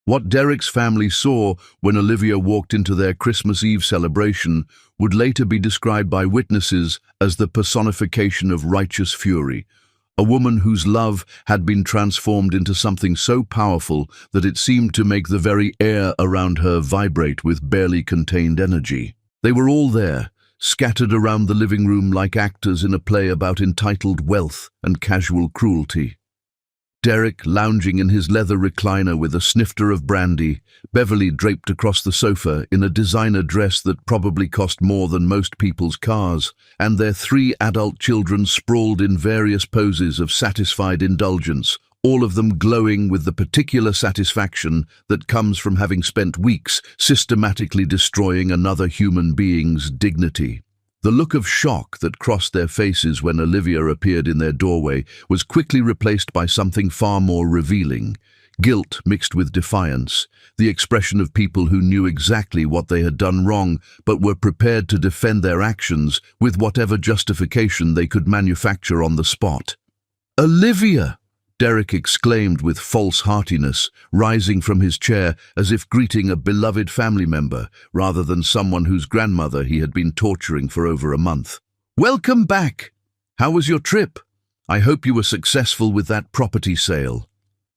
What Derek's family saw when Olivia walked into their Christmas Eve celebration would later be described by witnesses as the personification of righteous fury, a woman whose love had been transformed into something so powerful that it seemed to make the very air around her vibrate with barely contained energy. They were all there, scattered around the living room like actors in a play about entitled wealth and casual cruelty. Derek lounging in his leather recliner with a snifter of brandy, Beverly draped across the sofa in a designer dress that probably cost more than most people's cars, and their 3 adult children sprawled in various poses of satisfied indulgence, all of them glowing with the particular satisfaction that comes from having spent weeks systematically destroying another human being's dignity. The look of shock that crossed their faces when Olivia appeared in their doorway was quickly replaced by something far more revealing, guilt mixed with defiance, the expression of people who knew exactly what they had done wrong but were prepared to defend their actions with whatever justification they could manufacture on the spot. "Olivia!" Derek exclaimed with false heartiness, rising from his chair as if greeting a beloved family member rather than someone whose grandmother he had been torturing for over a month. "Welcome back! How was your trip? I hope you were successful with that property sale."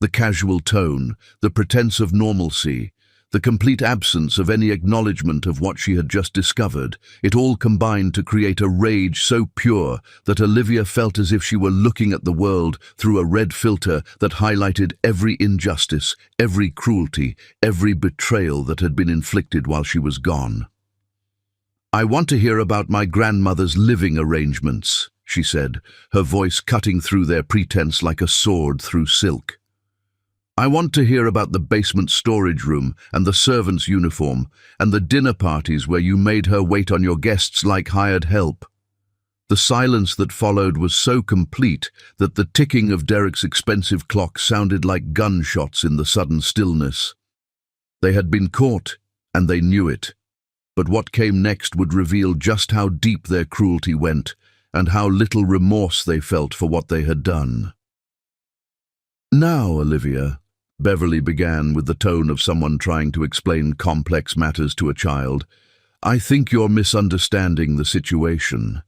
The casual tone, the pretense of normalcy, the complete absence of any acknowledgement of what she had just discovered, it all combined to create a rage so pure that Olivia felt as if she were looking at the world through a red filter that highlighted every injustice, every cruelty, every betrayal that had been inflicted while she was gone. "I want to hear about my grandmother's living arrangements," she said, her voice cutting through their pretense like a sword through silk. "I want to hear about the basement storage room and the servant's uniform and the dinner parties where you made her wait on your guests like hired help." The silence that followed was so complete that the ticking of Derek's expensive clock sounded like gunshots in the sudden stillness. They had been caught, and they knew it. But what came next would reveal just how deep their cruelty went and how little remorse they felt for what they had done. "Now, Olivia," Beverly began with the tone of someone trying to explain complex matters to a child, "I think you're misunderstanding the situation.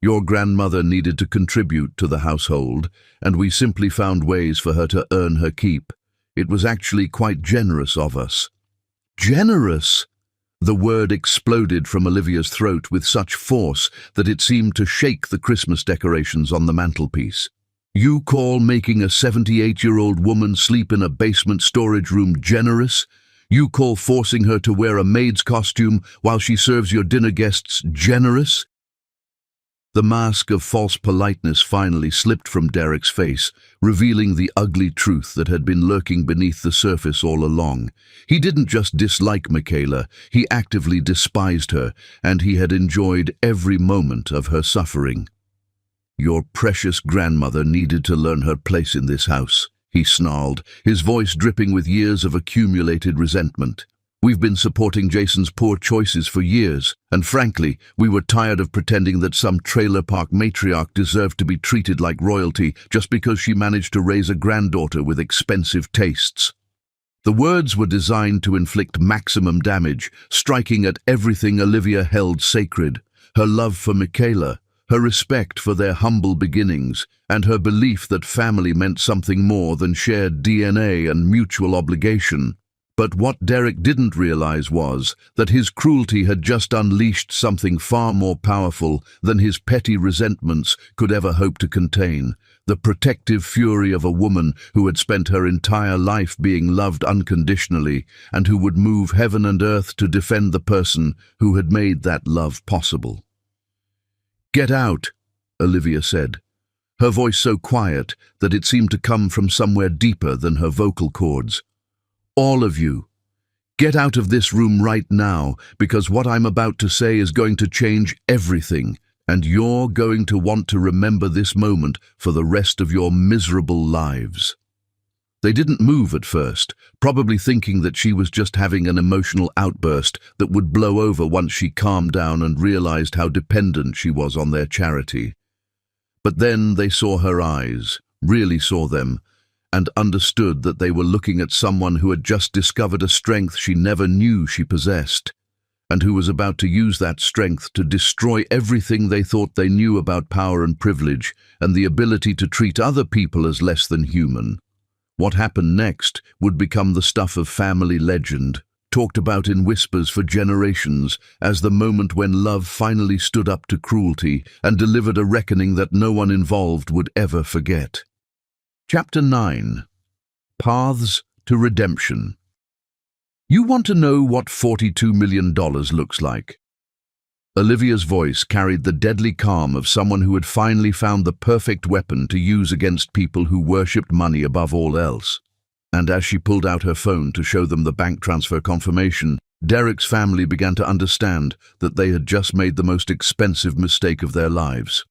Your grandmother needed to contribute to the household, and we simply found ways for her to earn her keep. It was actually quite generous of us." "Generous?" The word exploded from Olivia's throat with such force that it seemed to shake the Christmas decorations on the mantelpiece. "You call making a 78-year-old woman sleep in a basement storage room generous? You call forcing her to wear a maid's costume while she serves your dinner guests generous?" The mask of false politeness finally slipped from Derek's face, revealing the ugly truth that had been lurking beneath the surface all along. He didn't just dislike Michaela, he actively despised her, and he had enjoyed every moment of her suffering. "Your precious grandmother needed to learn her place in this house," he snarled, his voice dripping with years of accumulated resentment. "We've been supporting Jason's poor choices for years, and frankly, we were tired of pretending that some trailer park matriarch deserved to be treated like royalty just because she managed to raise a granddaughter with expensive tastes." The words were designed to inflict maximum damage, striking at everything Olivia held sacred: her love for Michaela, her respect for their humble beginnings, and her belief that family meant something more than shared DNA and mutual obligation. But what Derek didn't realize was that his cruelty had just unleashed something far more powerful than his petty resentments could ever hope to contain: the protective fury of a woman who had spent her entire life being loved unconditionally and who would move heaven and earth to defend the person who had made that love possible. "Get out," Olivia said, her voice so quiet that it seemed to come from somewhere deeper than her vocal cords. "All of you, get out of this room right now, because what I'm about to say is going to change everything, and you're going to want to remember this moment for the rest of your miserable lives." They didn't move at first, probably thinking that she was just having an emotional outburst that would blow over once she calmed down and realized how dependent she was on their charity. But then they saw her eyes, really saw them, and understood that they were looking at someone who had just discovered a strength she never knew she possessed, and who was about to use that strength to destroy everything they thought they knew about power and privilege and the ability to treat other people as less than human. What happened next would become the stuff of family legend, talked about in whispers for generations as the moment when love finally stood up to cruelty and delivered a reckoning that no one involved would ever forget. Chapter 9. Paths to Redemption. You want to know what $42 million looks like? Olivia's voice carried the deadly calm of someone who had finally found the perfect weapon to use against people who worshipped money above all else. And as she pulled out her phone to show them the bank transfer confirmation, Derek's family began to understand that they had just made the most expensive mistake of their lives.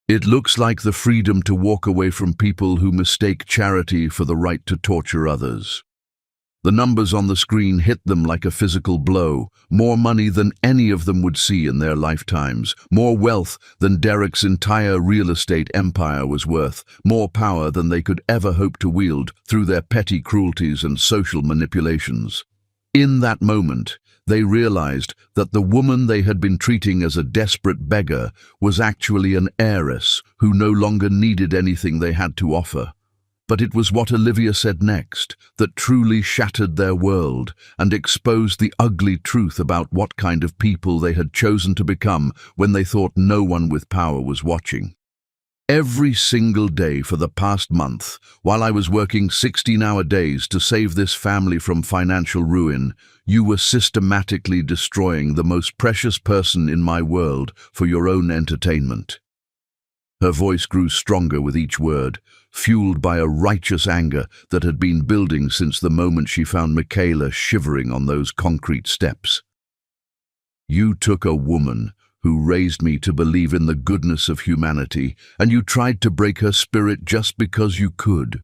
"It looks like the freedom to walk away from people who mistake charity for the right to torture others." The numbers on the screen hit them like a physical blow: more money than any of them would see in their lifetimes, more wealth than Derek's entire real estate empire was worth, more power than they could ever hope to wield through their petty cruelties and social manipulations. In that moment, they realized that the woman they had been treating as a desperate beggar was actually an heiress who no longer needed anything they had to offer. But it was what Olivia said next that truly shattered their world and exposed the ugly truth about what kind of people they had chosen to become when they thought no one with power was watching. "Every single day for the past month, while I was working 16-hour days to save this family from financial ruin, you were systematically destroying the most precious person in my world for your own entertainment." Her voice grew stronger with each word, fueled by a righteous anger that had been building since the moment she found Michaela shivering on those concrete steps. "You took a woman who raised me to believe in the goodness of humanity, and you tried to break her spirit just because you could."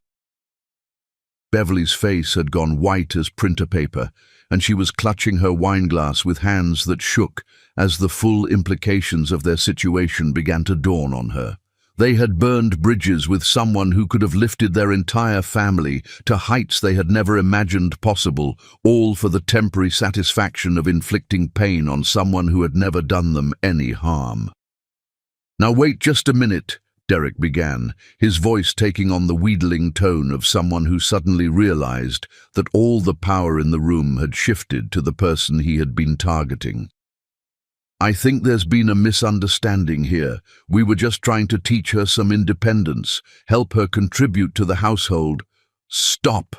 Beverly's face had gone white as printer paper, and she was clutching her wineglass with hands that shook as the full implications of their situation began to dawn on her. They had burned bridges with someone who could have lifted their entire family to heights they had never imagined possible, all for the temporary satisfaction of inflicting pain on someone who had never done them any harm. "Now wait just a minute," Derek began, his voice taking on the wheedling tone of someone who suddenly realized that all the power in the room had shifted to the person he had been targeting. "I think there's been a misunderstanding here. We were just trying to teach her some independence, help her contribute to the household." "Stop!"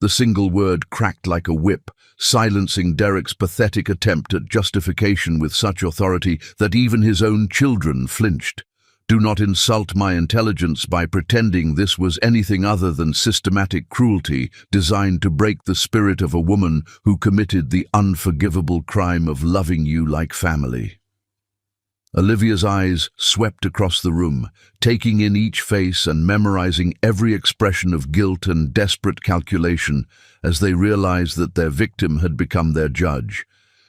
The single word cracked like a whip, silencing Derek's pathetic attempt at justification with such authority that even his own children flinched. "Do not insult my intelligence by pretending this was anything other than systematic cruelty designed to break the spirit of a woman who committed the unforgivable crime of loving you like family." Olivia's eyes swept across the room, taking in each face and memorizing every expression of guilt and desperate calculation as they realized that their victim had become their judge,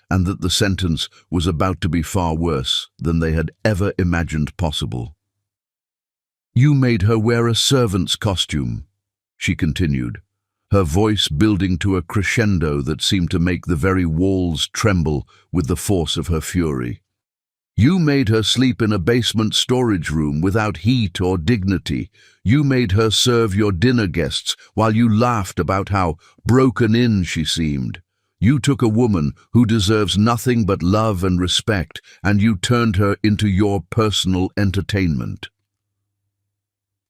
and that the sentence was about to be far worse than they had ever imagined possible. "You made her wear a servant's costume," she continued, her voice building to a crescendo that seemed to make the very walls tremble with the force of her fury. "You made her sleep in a basement storage room without heat or dignity. You made her serve your dinner guests while you laughed about how broken in she seemed. You took a woman who deserves nothing but love and respect, and you turned her into your personal entertainment."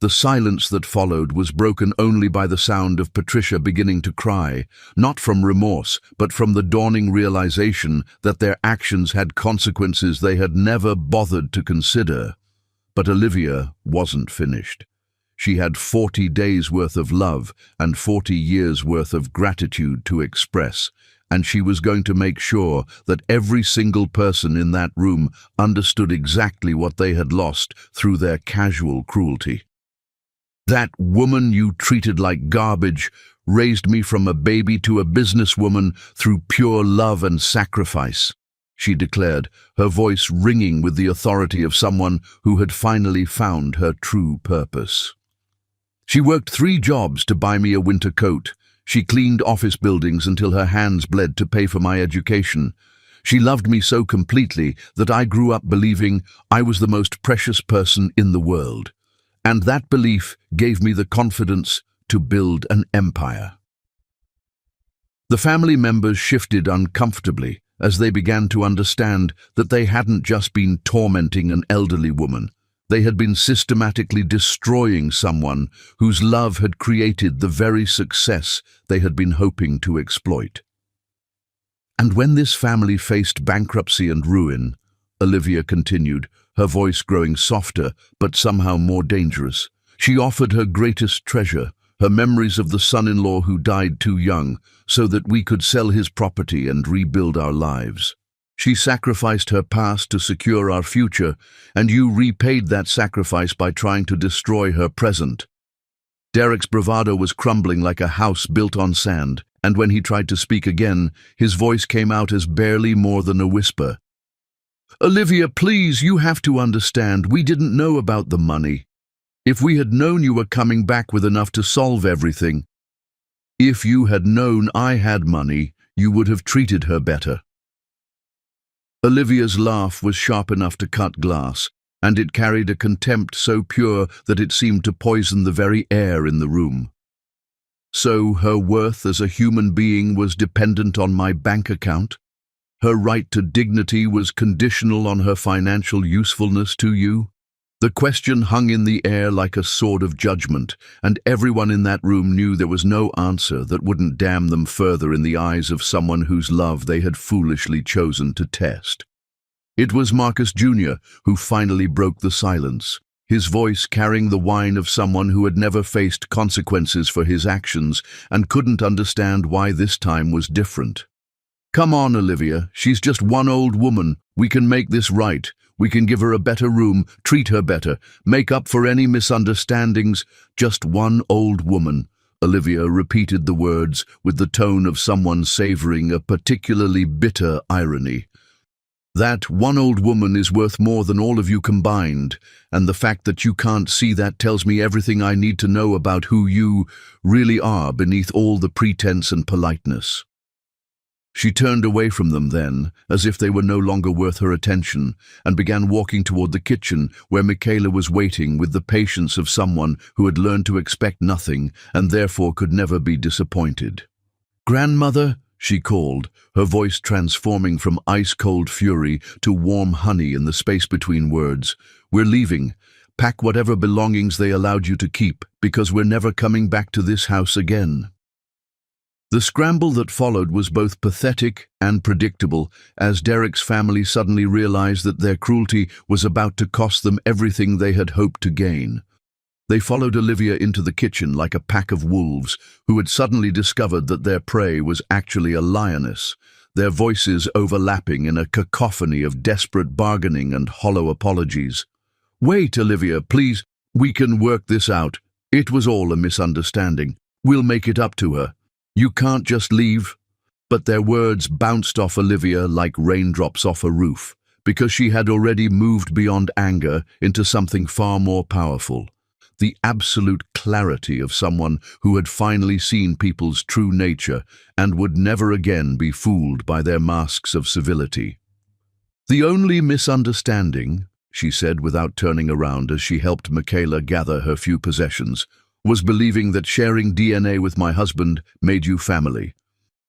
The silence that followed was broken only by the sound of Patricia beginning to cry, not from remorse, but from the dawning realization that their actions had consequences they had never bothered to consider. But Olivia wasn't finished. She had 40 days' worth of love and 40 years' worth of gratitude to express, and she was going to make sure that every single person in that room understood exactly what they had lost through their casual cruelty. "That woman you treated like garbage raised me from a baby to a businesswoman through pure love and sacrifice," she declared, her voice ringing with the authority of someone who had finally found her true purpose. "She worked 3 jobs to buy me a winter coat. She cleaned office buildings until her hands bled to pay for my education. She loved me so completely that I grew up believing I was the most precious person in the world. And that belief gave me the confidence to build an empire." The family members shifted uncomfortably as they began to understand that they hadn't just been tormenting an elderly woman. They had been systematically destroying someone whose love had created the very success they had been hoping to exploit. "And when this family faced bankruptcy and ruin," Olivia continued, her voice growing softer but somehow more dangerous, "she offered her greatest treasure, her memories of the son-in-law who died too young, so that we could sell his property and rebuild our lives. She sacrificed her past to secure our future, and you repaid that sacrifice by trying to destroy her present." Derek's bravado was crumbling like a house built on sand, and when he tried to speak again, his voice came out as barely more than a whisper. "Olivia, please, you have to understand, we didn't know about the money. If we had known you were coming back with enough to solve everything. If you had known I had money, you would have treated her better." Olivia's laugh was sharp enough to cut glass, and it carried a contempt so pure that it seemed to poison the very air in the room. "So her worth as a human being was dependent on my bank account? Her right to dignity was conditional on her financial usefulness to you?" The question hung in the air like a sword of judgment, and everyone in that room knew there was no answer that wouldn't damn them further in the eyes of someone whose love they had foolishly chosen to test. It was Marcus Jr. who finally broke the silence, his voice carrying the whine of someone who had never faced consequences for his actions and couldn't understand why this time was different. "Come on, Olivia, she's just one old woman. We can make this right. We can give her a better room, treat her better, make up for any misunderstandings. Just one old woman. Olivia repeated the words with the tone of someone savoring a particularly bitter irony. That one old woman is worth more than all of you combined, and the fact that you can't see that tells me everything I need to know about who you really are beneath all the pretense and politeness. She turned away from them then, as if they were no longer worth her attention, and began walking toward the kitchen, where Michaela was waiting with the patience of someone who had learned to expect nothing and therefore could never be disappointed. "Grandmother," she called, her voice transforming from ice-cold fury to warm honey in the space between words. "We're leaving. Pack whatever belongings they allowed you to keep, because we're never coming back to this house again." The scramble that followed was both pathetic and predictable, as Derek's family suddenly realized that their cruelty was about to cost them everything they had hoped to gain. They followed Olivia into the kitchen like a pack of wolves who had suddenly discovered that their prey was actually a lioness, their voices overlapping in a cacophony of desperate bargaining and hollow apologies. "Wait, Olivia, please. We can work this out. It was all a misunderstanding. We'll make it up to her. You can't just leave." But their words bounced off Olivia like raindrops off a roof, because she had already moved beyond anger into something far more powerful. The absolute clarity of someone who had finally seen people's true nature and would never again be fooled by their masks of civility. "The only misunderstanding," she said without turning around as she helped Michaela gather her few possessions, "was believing that sharing DNA with my husband made you family.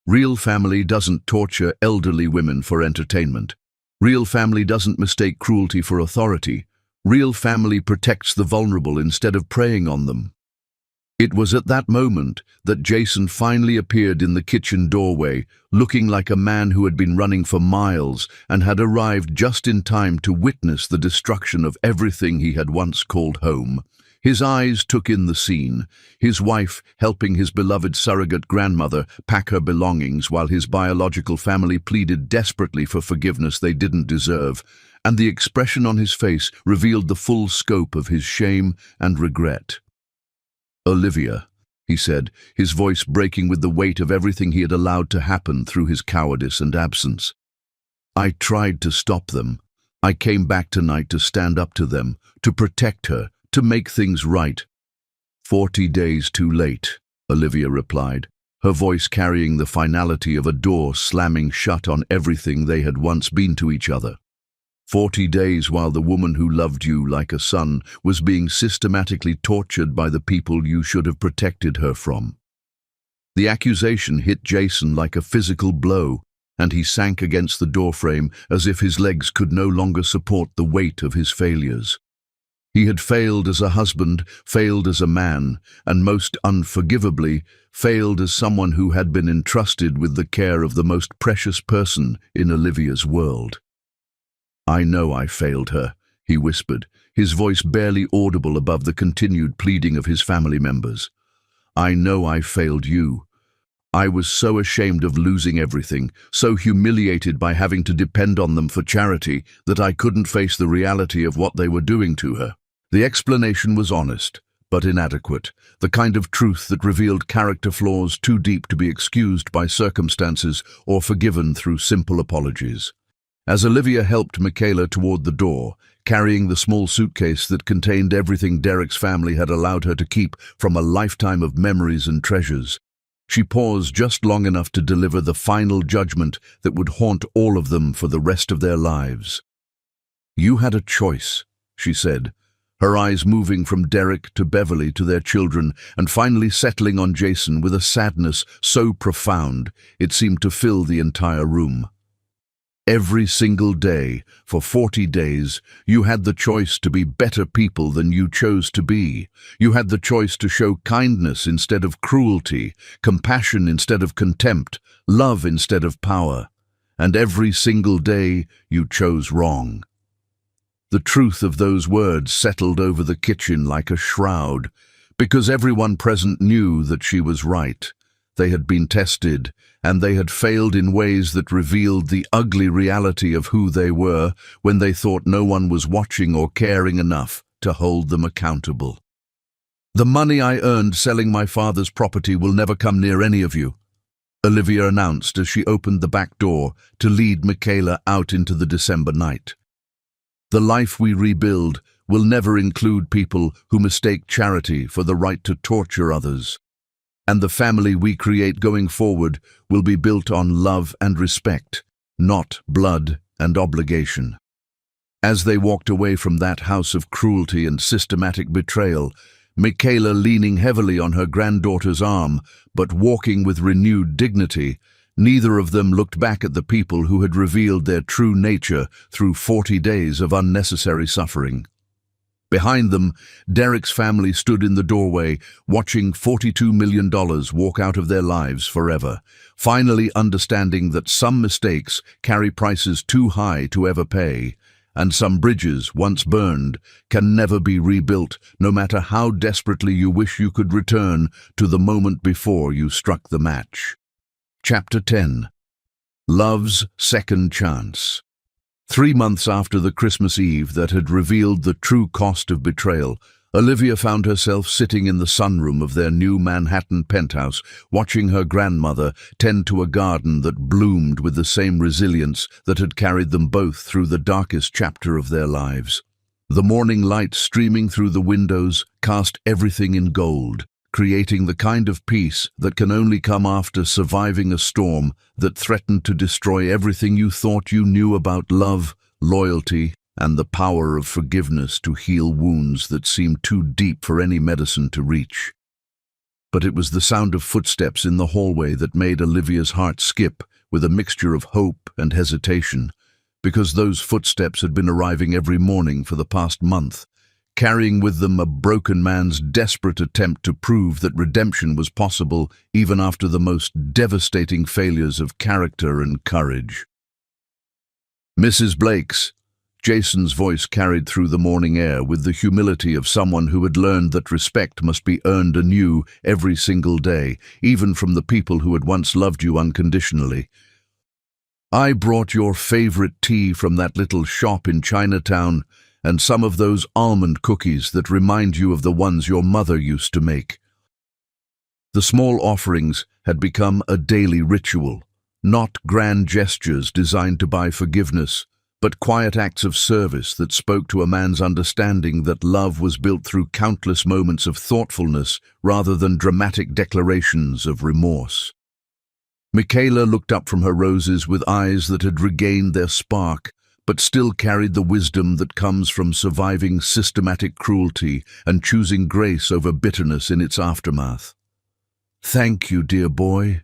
Real family doesn't torture elderly women for entertainment. Real family doesn't mistake cruelty for authority. Real family protects the vulnerable instead of preying on them." It was at that moment that Jason finally appeared in the kitchen doorway, looking like a man who had been running for miles and had arrived just in time to witness the destruction of everything he had once called home. His eyes took in the scene, his wife helping his beloved surrogate grandmother pack her belongings while his biological family pleaded desperately for forgiveness they didn't deserve, and the expression on his face revealed the full scope of his shame and regret. "Olivia," he said, his voice breaking with the weight of everything he had allowed to happen through his cowardice and absence. "I tried to stop them. I came back tonight to stand up to them, to protect her, to make things right." 40 days too late," Olivia replied, her voice carrying the finality of a door slamming shut on everything they had once been to each other. 40 days while the woman who loved you like a son was being systematically tortured by the people you should have protected her from. The accusation hit Jason like a physical blow, and he sank against the doorframe as if his legs could no longer support the weight of his failures. He had failed as a husband, failed as a man, and most unforgivably, failed as someone who had been entrusted with the care of the most precious person in Olivia's world. "I know I failed her," he whispered, his voice barely audible above the continued pleading of his family members. "I know I failed you. I was so ashamed of losing everything, so humiliated by having to depend on them for charity, that I couldn't face the reality of what they were doing to her." The explanation was honest, but inadequate, the kind of truth that revealed character flaws too deep to be excused by circumstances or forgiven through simple apologies. As Olivia helped Michaela toward the door, carrying the small suitcase that contained everything Derek's family had allowed her to keep from a lifetime of memories and treasures, she paused just long enough to deliver the final judgment that would haunt all of them for the rest of their lives. "You had a choice," she said, her eyes moving from Derek to Beverly to their children and finally settling on Jason with a sadness so profound it seemed to fill the entire room. "Every single day, for 40 days, you had the choice to be better people than you chose to be. You had the choice to show kindness instead of cruelty, compassion instead of contempt, love instead of power. And every single day, you chose wrong." The truth of those words settled over the kitchen like a shroud, because everyone present knew that she was right. They had been tested, and they had failed in ways that revealed the ugly reality of who they were when they thought no one was watching or caring enough to hold them accountable. "The money I earned selling my father's property will never come near any of you," Olivia announced as she opened the back door to lead Michaela out into the December night. "The life we rebuild will never include people who mistake charity for the right to torture others. And the family we create going forward will be built on love and respect, not blood and obligation." As they walked away from that house of cruelty and systematic betrayal, Michaela leaning heavily on her granddaughter's arm, but walking with renewed dignity, neither of them looked back at the people who had revealed their true nature through 40 days of unnecessary suffering. Behind them, Derek's family stood in the doorway, watching $42 million walk out of their lives forever, finally understanding that some mistakes carry prices too high to ever pay, and some bridges, once burned, can never be rebuilt, no matter how desperately you wish you could return to the moment before you struck the match. Chapter 10. Love's Second Chance. 3 months after the Christmas Eve that had revealed the true cost of betrayal, Olivia found herself sitting in the sunroom of their new Manhattan penthouse, watching her grandmother tend to a garden that bloomed with the same resilience that had carried them both through the darkest chapter of their lives. The morning light streaming through the windows cast everything in gold, creating the kind of peace that can only come after surviving a storm that threatened to destroy everything you thought you knew about love, loyalty, and the power of forgiveness to heal wounds that seemed too deep for any medicine to reach. But it was the sound of footsteps in the hallway that made Olivia's heart skip with a mixture of hope and hesitation, because those footsteps had been arriving every morning for the past month, carrying with them a broken man's desperate attempt to prove that redemption was possible even after the most devastating failures of character and courage. "Mrs. Blake's," Jason's voice carried through the morning air with the humility of someone who had learned that respect must be earned anew every single day, even from the people who had once loved you unconditionally. "I brought your favorite tea from that little shop in Chinatown, and some of those almond cookies that remind you of the ones your mother used to make." The small offerings had become a daily ritual, not grand gestures designed to buy forgiveness, but quiet acts of service that spoke to a man's understanding that love was built through countless moments of thoughtfulness rather than dramatic declarations of remorse. Michaela looked up from her roses with eyes that had regained their spark, but still carried the wisdom that comes from surviving systematic cruelty and choosing grace over bitterness in its aftermath. "Thank you, dear boy,"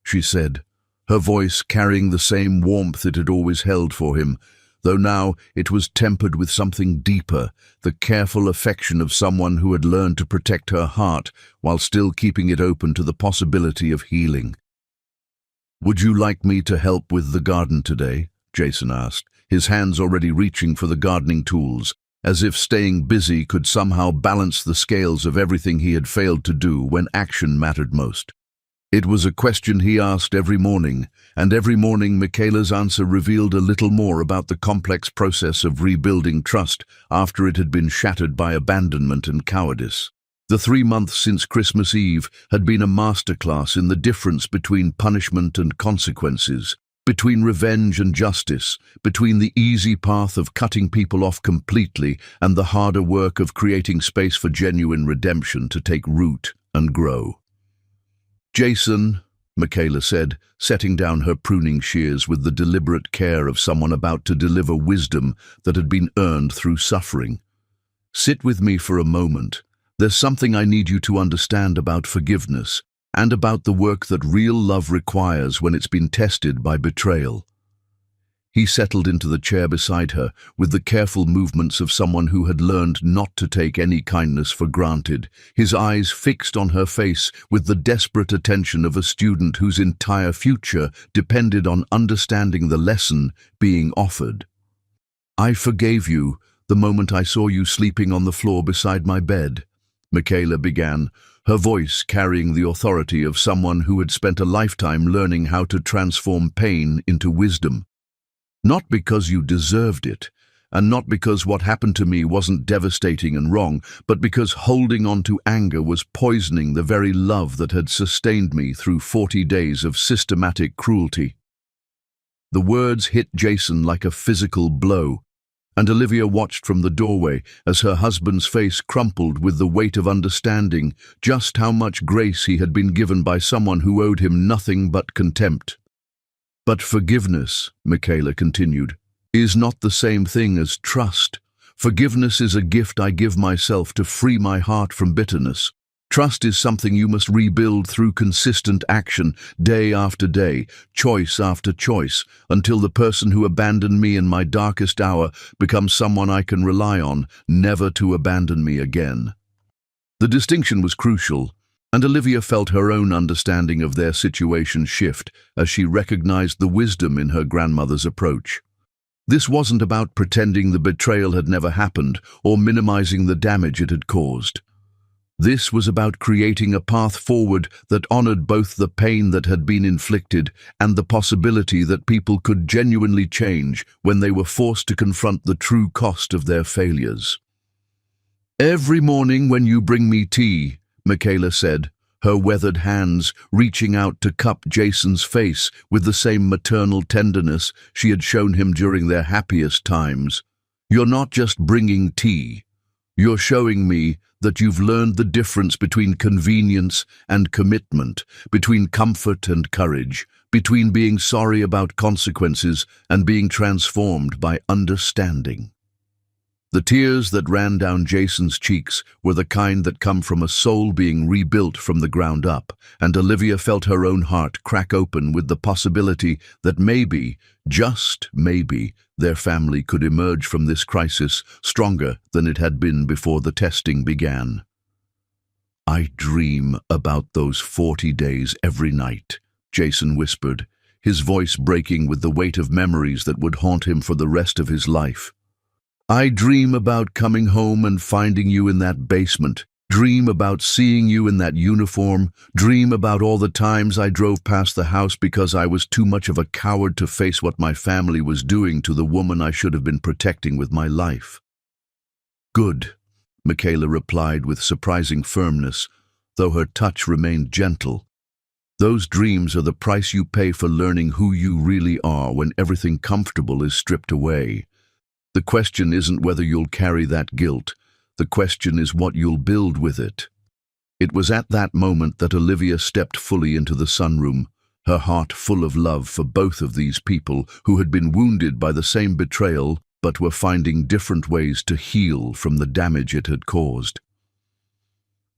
she said, her voice carrying the same warmth it had always held for him, though now it was tempered with something deeper, the careful affection of someone who had learned to protect her heart while still keeping it open to the possibility of healing. "Would you like me to help with the garden today?" Jason asked, his hands already reaching for the gardening tools, as if staying busy could somehow balance the scales of everything he had failed to do when action mattered most. It was a question he asked every morning, and every morning Michaela's answer revealed a little more about the complex process of rebuilding trust after it had been shattered by abandonment and cowardice. The 3 months since Christmas Eve had been a masterclass in the difference between punishment and consequences, between revenge and justice, between the easy path of cutting people off completely and the harder work of creating space for genuine redemption to take root and grow. "Jason," Michaela said, setting down her pruning shears with the deliberate care of someone about to deliver wisdom that had been earned through suffering. "Sit with me for a moment. There's something I need you to understand about forgiveness, and about the work that real love requires when it's been tested by betrayal." He settled into the chair beside her with the careful movements of someone who had learned not to take any kindness for granted, his eyes fixed on her face with the desperate attention of a student whose entire future depended on understanding the lesson being offered. "I forgave you the moment I saw you sleeping on the floor beside my bed," Michaela began, her voice carrying the authority of someone who had spent a lifetime learning how to transform pain into wisdom. "Not because you deserved it, and not because what happened to me wasn't devastating and wrong, but because holding on to anger was poisoning the very love that had sustained me through 40 days of systematic cruelty. The words hit Jason like a physical blow, and Olivia watched from the doorway as her husband's face crumpled with the weight of understanding just how much grace he had been given by someone who owed him nothing but contempt. "But forgiveness," Michaela continued, "is not the same thing as trust. Forgiveness is a gift I give myself to free my heart from bitterness. Trust is something you must rebuild through consistent action, day after day, choice after choice, until the person who abandoned me in my darkest hour becomes someone I can rely on, never to abandon me again." The distinction was crucial, and Olivia felt her own understanding of their situation shift as she recognized the wisdom in her grandmother's approach. This wasn't about pretending the betrayal had never happened or minimizing the damage it had caused. This was about creating a path forward that honored both the pain that had been inflicted and the possibility that people could genuinely change when they were forced to confront the true cost of their failures. "Every morning when you bring me tea," Michaela said, her weathered hands reaching out to cup Jason's face with the same maternal tenderness she had shown him during their happiest times, "you're not just bringing tea. You're showing me that you've learned the difference between convenience and commitment, between comfort and courage, between being sorry about consequences and being transformed by understanding." The tears that ran down Jason's cheeks were the kind that come from a soul being rebuilt from the ground up, and Olivia felt her own heart crack open with the possibility that maybe, just maybe, their family could emerge from this crisis stronger than it had been before the testing began. "I dream about those 40 days every night," Jason whispered, his voice breaking with the weight of memories that would haunt him for the rest of his life. "I dream about coming home and finding you in that basement, dream about seeing you in that uniform, dream about all the times I drove past the house because I was too much of a coward to face what my family was doing to the woman I should have been protecting with my life." "Good," Michaela replied with surprising firmness, though her touch remained gentle. "Those dreams are the price you pay for learning who you really are when everything comfortable is stripped away. The question isn't whether you'll carry that guilt. The question is what you'll build with it." It was at that moment that Olivia stepped fully into the sunroom, her heart full of love for both of these people who had been wounded by the same betrayal but were finding different ways to heal from the damage it had caused.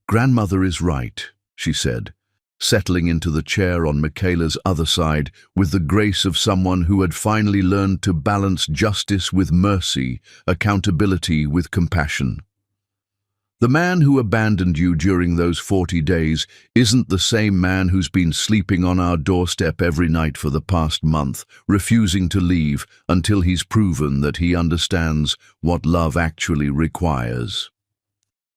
"Grandmother is right," she said, settling into the chair on Michaela's other side with the grace of someone who had finally learned to balance justice with mercy, accountability with compassion. "The man who abandoned you during those 40 days isn't the same man who's been sleeping on our doorstep every night for the past month, refusing to leave until he's proven that he understands what love actually requires."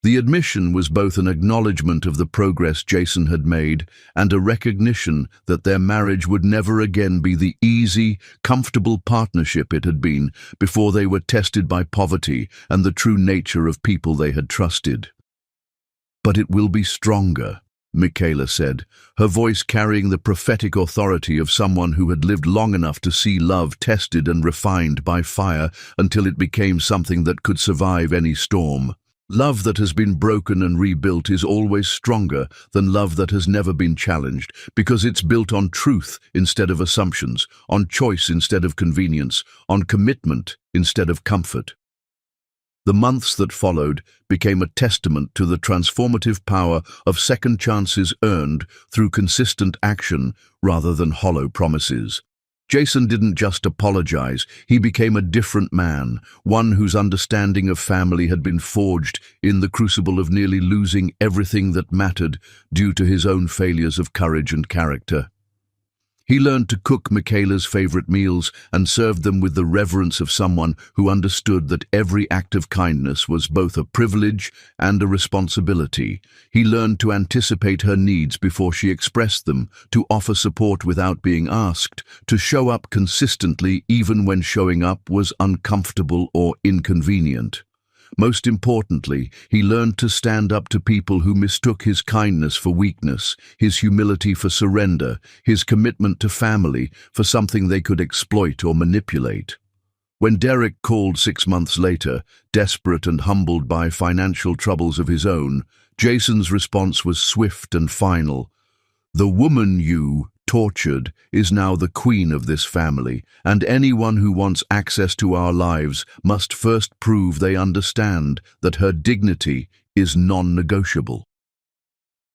The admission was both an acknowledgement of the progress Jason had made and a recognition that their marriage would never again be the easy, comfortable partnership it had been before they were tested by poverty and the true nature of people they had trusted. "But it will be stronger," Michaela said, her voice carrying the prophetic authority of someone who had lived long enough to see love tested and refined by fire until it became something that could survive any storm. "Love that has been broken and rebuilt is always stronger than love that has never been challenged, because it's built on truth instead of assumptions, on choice instead of convenience, on commitment instead of comfort." The months that followed became a testament to the transformative power of second chances earned through consistent action rather than hollow promises. Jason didn't just apologize, he became a different man, one whose understanding of family had been forged in the crucible of nearly losing everything that mattered due to his own failures of courage and character. He learned to cook Michaela's favorite meals and served them with the reverence of someone who understood that every act of kindness was both a privilege and a responsibility. He learned to anticipate her needs before she expressed them, to offer support without being asked, to show up consistently even when showing up was uncomfortable or inconvenient. Most importantly, he learned to stand up to people who mistook his kindness for weakness, his humility for surrender, his commitment to family for something they could exploit or manipulate. When Derek called 6 months later, desperate and humbled by financial troubles of his own, Jason's response was swift and final. "The woman you tortured is now the queen of this family, and anyone who wants access to our lives must first prove they understand that her dignity is non-negotiable."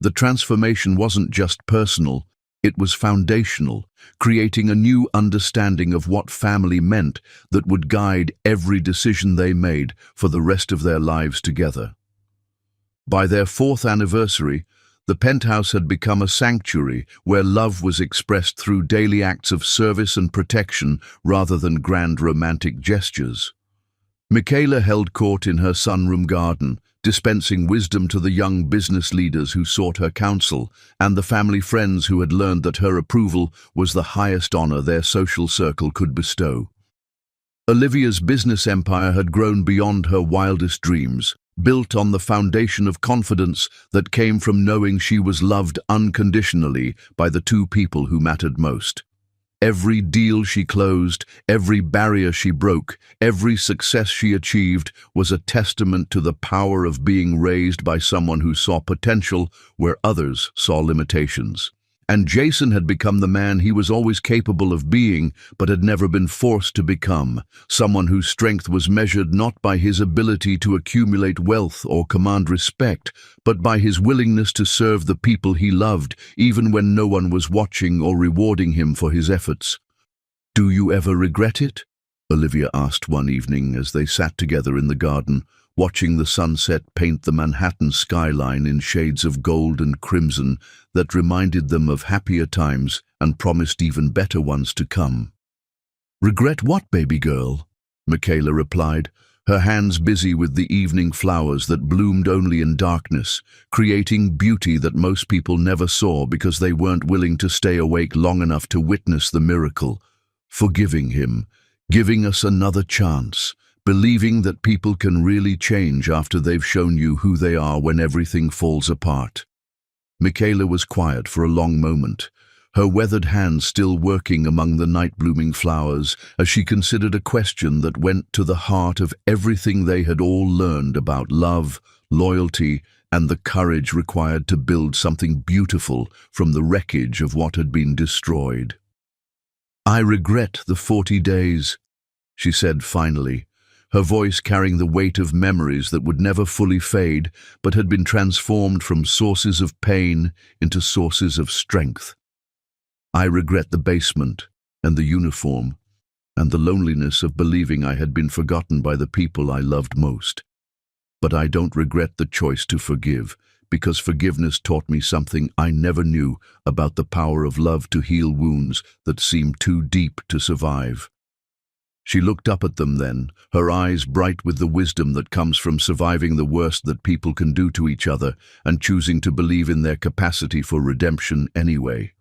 The transformation wasn't just personal, it was foundational, creating a new understanding of what family meant that would guide every decision they made for the rest of their lives together. By their 4th anniversary, the penthouse had become a sanctuary where love was expressed through daily acts of service and protection rather than grand romantic gestures. Michaela held court in her sunroom garden, dispensing wisdom to the young business leaders who sought her counsel and the family friends who had learned that her approval was the highest honor their social circle could bestow. Olivia's business empire had grown beyond her wildest dreams, built on the foundation of confidence that came from knowing she was loved unconditionally by the 2 people who mattered most. Every deal she closed, every barrier she broke, every success she achieved was a testament to the power of being raised by someone who saw potential where others saw limitations. And Jason had become the man he was always capable of being, but had never been forced to become, someone whose strength was measured not by his ability to accumulate wealth or command respect, but by his willingness to serve the people he loved, even when no one was watching or rewarding him for his efforts. "Do you ever regret it?" Olivia asked one evening as they sat together in the garden, watching the sunset paint the Manhattan skyline in shades of gold and crimson that reminded them of happier times and promised even better ones to come. "Regret what, baby girl?" Michaela replied, her hands busy with the evening flowers that bloomed only in darkness, creating beauty that most people never saw because they weren't willing to stay awake long enough to witness the miracle. "Forgiving him, giving us another chance, believing that people can really change after they've shown you who they are when everything falls apart." Michaela was quiet for a long moment, her weathered hands still working among the night-blooming flowers as she considered a question that went to the heart of everything they had all learned about love, loyalty, and the courage required to build something beautiful from the wreckage of what had been destroyed. "I regret the 40 days, she said finally, her voice carrying the weight of memories that would never fully fade but had been transformed from sources of pain into sources of strength. "I regret the basement and the uniform and the loneliness of believing I had been forgotten by the people I loved most. But I don't regret the choice to forgive, because forgiveness taught me something I never knew about the power of love to heal wounds that seemed too deep to survive." She looked up at them then, her eyes bright with the wisdom that comes from surviving the worst that people can do to each other and choosing to believe in their capacity for redemption anyway.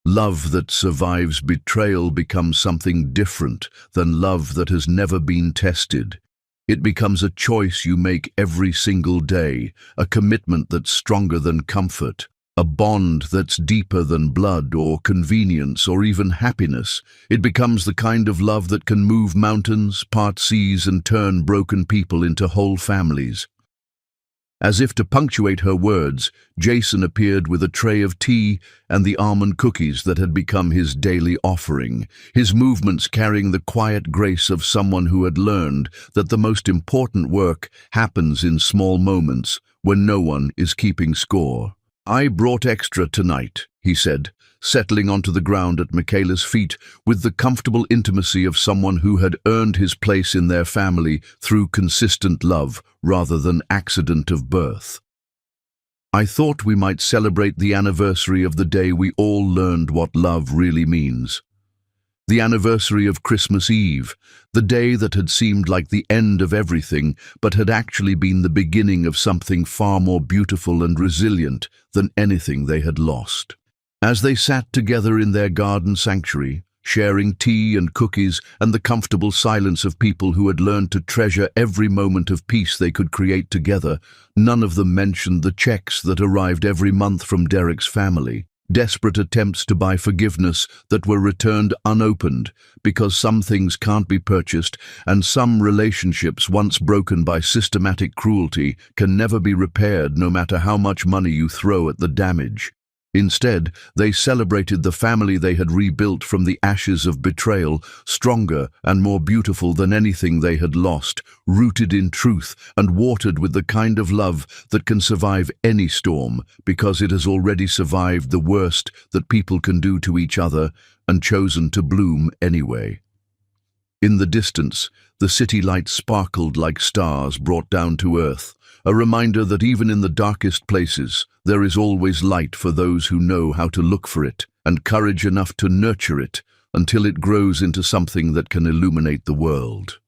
Love that survives betrayal becomes something different than love that has never been tested. It becomes a choice you make every single day, a commitment that's stronger than comfort, a bond that's deeper than blood or convenience or even happiness. It becomes the kind of love that can move mountains, part seas, and turn broken people into whole families. As if to punctuate her words, Jason appeared with a tray of tea and the almond cookies that had become his daily offering, his movements carrying the quiet grace of someone who had learned that the most important work happens in small moments when no one is keeping score. "I brought extra tonight," he said, settling onto the ground at Michaela's feet with the comfortable intimacy of someone who had earned his place in their family through consistent love rather than accident of birth. I thought we might celebrate the anniversary of the day we all learned what love really means. The anniversary of Christmas Eve, the day that had seemed like the end of everything, but had actually been the beginning of something far more beautiful and resilient than anything they had lost. As they sat together in their garden sanctuary, sharing tea and cookies and the comfortable silence of people who had learned to treasure every moment of peace they could create together, none of them mentioned the checks that arrived every month from Derek's family. Desperate attempts to buy forgiveness that were returned unopened because some things can't be purchased and some relationships once broken by systematic cruelty can never be repaired no matter how much money you throw at the damage. Instead, they celebrated the family they had rebuilt from the ashes of betrayal, stronger and more beautiful than anything they had lost, rooted in truth and watered with the kind of love that can survive any storm because it has already survived the worst that people can do to each other and chosen to bloom anyway. In the distance, the city lights sparkled like stars brought down to earth, a reminder that even in the darkest places, there is always light for those who know how to look for it, and courage enough to nurture it until it grows into something that can illuminate the world.